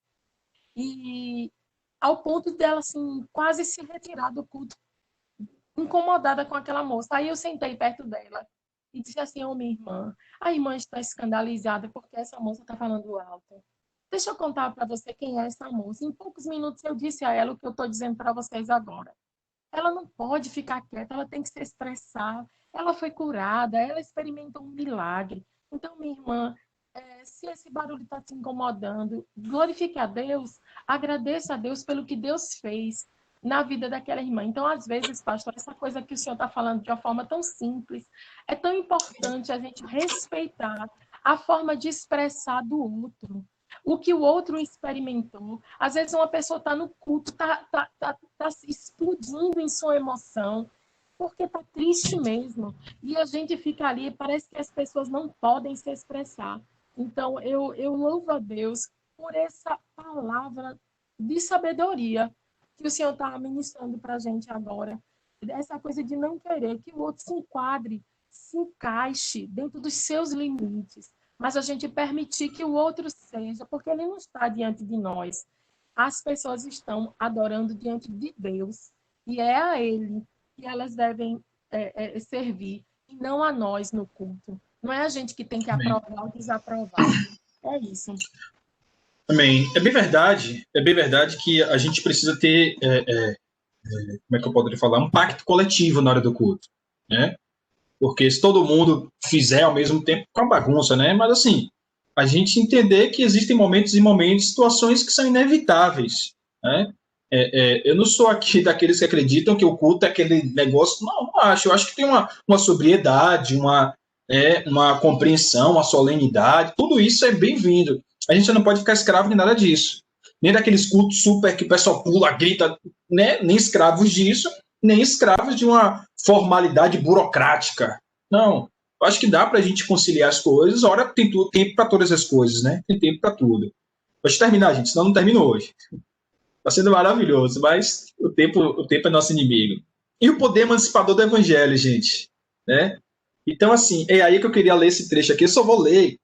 E ao ponto dela, assim, quase se retirar do culto, incomodada com aquela moça. Aí eu sentei perto dela e disse assim: ô, minha irmã, a irmã está escandalizada porque essa moça está falando alto. Deixa eu contar para você quem é essa moça. Em poucos minutos eu disse a ela o que eu estou dizendo para vocês agora. Ela não pode ficar quieta, ela tem que se expressar. Ela foi curada, ela experimentou um milagre. Então, minha irmã, se esse barulho está te incomodando, glorifique a Deus, agradeça a Deus pelo que Deus fez na vida daquela irmã. Então, às vezes, pastor, essa coisa que o senhor está falando de uma forma tão simples, é tão importante a gente respeitar a forma de expressar do outro. O que o outro experimentou. Às vezes uma pessoa está no culto, está explodindo em sua emoção, porque está triste mesmo. E a gente fica ali, parece que as pessoas não podem se expressar. Então, eu louvo a Deus por essa palavra de sabedoria que o Senhor está ministrando para a gente agora. Essa coisa de não querer que o outro se enquadre, se encaixe dentro dos seus limites, mas a gente permitir que o outro seja, porque ele não está diante de nós. As pessoas estão adorando diante de Deus, e é a Ele que elas devem servir, e não a nós no culto. Não é a gente que tem que aprovar ou desaprovar. É isso.
Amém. É bem verdade que a gente precisa ter, como é que eu poderia falar, um pacto coletivo na hora do culto, né? Porque se todo mundo fizer ao mesmo tempo, com a bagunça, né? Mas assim, a gente entender que existem momentos e momentos, situações que são inevitáveis, né? Eu não sou aqui daqueles que acreditam que o culto é aquele negócio, não acho. Eu acho que tem uma sobriedade, uma compreensão, uma solenidade, tudo isso é bem-vindo. A gente não pode ficar escravo de nada disso. Nem daqueles cultos super que o pessoal pula, grita, né? Nem escravos disso, nem escravos de uma formalidade burocrática. Não, eu acho que dá para a gente conciliar as coisas. Ora, tem tempo para todas as coisas, né? Tem tempo para tudo. Deixa eu terminar, gente, senão não termino hoje. Está sendo maravilhoso, mas o tempo é nosso inimigo. E o poder emancipador do evangelho, gente, né? Então, assim, é aí que eu queria ler esse trecho aqui. Eu só vou ler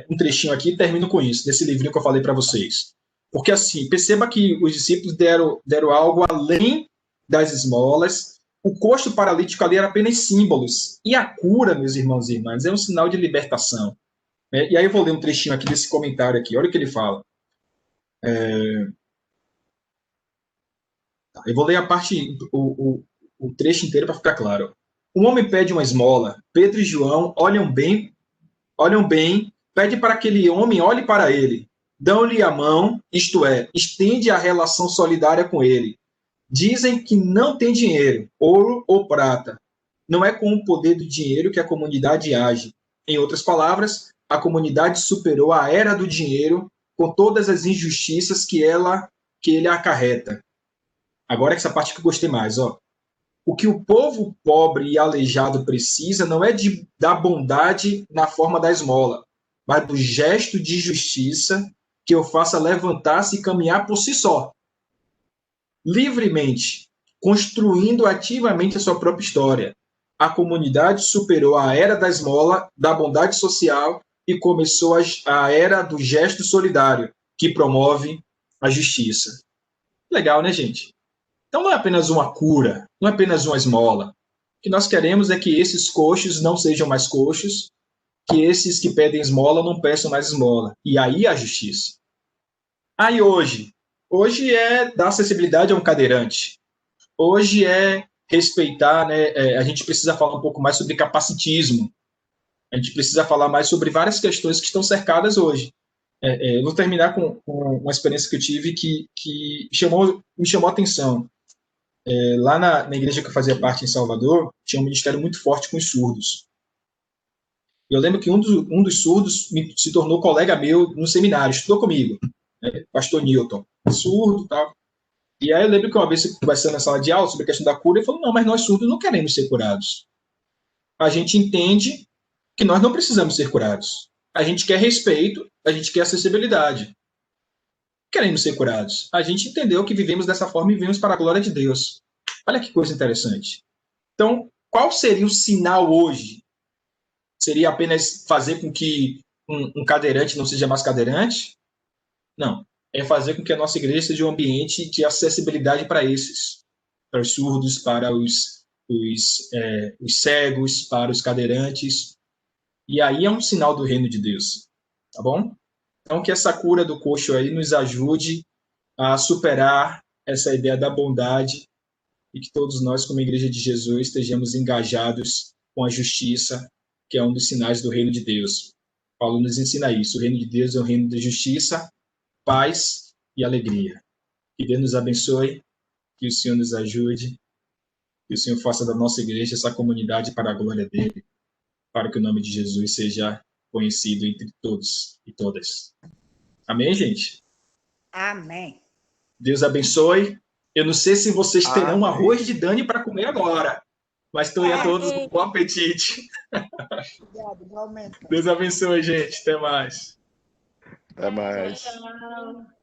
um trechinho aqui e termino com isso, desse livrinho que eu falei para vocês. Porque, assim, perceba que os discípulos deram algo além das esmolas. O coxo paralítico ali era apenas símbolos. E a cura, meus irmãos e irmãs, é um sinal de libertação. E aí eu vou ler um trechinho aqui desse comentário aqui. Olha o que ele fala. Eu vou ler a parte, o trecho inteiro para ficar claro. Um homem pede uma esmola. Pedro e João olham bem, pede para que aquele homem olhe para ele. Dão-lhe a mão, isto é, estende a relação solidária com ele. Dizem que não tem dinheiro, ouro ou prata. Não é com o poder do dinheiro que a comunidade age. Em outras palavras, a comunidade superou a era do dinheiro com todas as injustiças que ele acarreta. Agora essa parte que eu gostei mais, ó. O que o povo pobre e aleijado precisa não é da bondade na forma da esmola, mas do gesto de justiça que o faça levantar-se e caminhar por si só, livremente, construindo ativamente a sua própria história. A comunidade superou a era da esmola, da bondade social e começou a era do gesto solidário, que promove a justiça. Legal, né, gente? Então não é apenas uma cura, não é apenas uma esmola. O que nós queremos é que esses coxos não sejam mais coxos, que esses que pedem esmola não peçam mais esmola. E aí a justiça. Aí hoje é dar acessibilidade a um cadeirante. Hoje é respeitar, né? A gente precisa falar um pouco mais sobre capacitismo. A gente precisa falar mais sobre várias questões que estão cercadas hoje. Eu vou terminar com uma experiência que eu tive que me chamou a atenção. Lá na igreja que eu fazia parte em Salvador, tinha um ministério muito forte com os surdos. Eu lembro que um dos surdos se tornou colega meu no seminário, estudou comigo, né? Pastor Newton, surdo e tal. E aí eu lembro que uma vez, conversando na sala de aula sobre a questão da cura, ele falou, não, mas nós surdos não queremos ser curados. A gente entende que nós não precisamos ser curados. A gente quer respeito, a gente quer acessibilidade. Queremos ser curados. A gente entendeu que vivemos dessa forma e vivemos para a glória de Deus. Olha que coisa interessante. Então, qual seria o sinal hoje? Seria apenas fazer com que um cadeirante não seja mais cadeirante? Não. É fazer com que a nossa igreja seja um ambiente de acessibilidade para esses. Para os surdos, para os cegos, para os cadeirantes. E aí é um sinal do reino de Deus. Tá bom? Então, que essa cura do coxo aí nos ajude a superar essa ideia da bondade e que todos nós, como Igreja de Jesus, estejamos engajados com a justiça, que é um dos sinais do reino de Deus. Paulo nos ensina isso. O reino de Deus é um reino de justiça, paz e alegria. Que Deus nos abençoe, que o Senhor nos ajude, que o Senhor faça da nossa igreja essa comunidade para a glória dele, para que o nome de Jesus seja conhecido entre todos e todas. Amém, gente?
Amém.
Deus abençoe. Eu não sei se vocês terão
Amém.
arroz de Dani para comer agora, mas estou aí a todos com bom apetite.
Obrigado, igualmente.
Deus abençoe, gente. Até mais.
Até mais.
Tchau.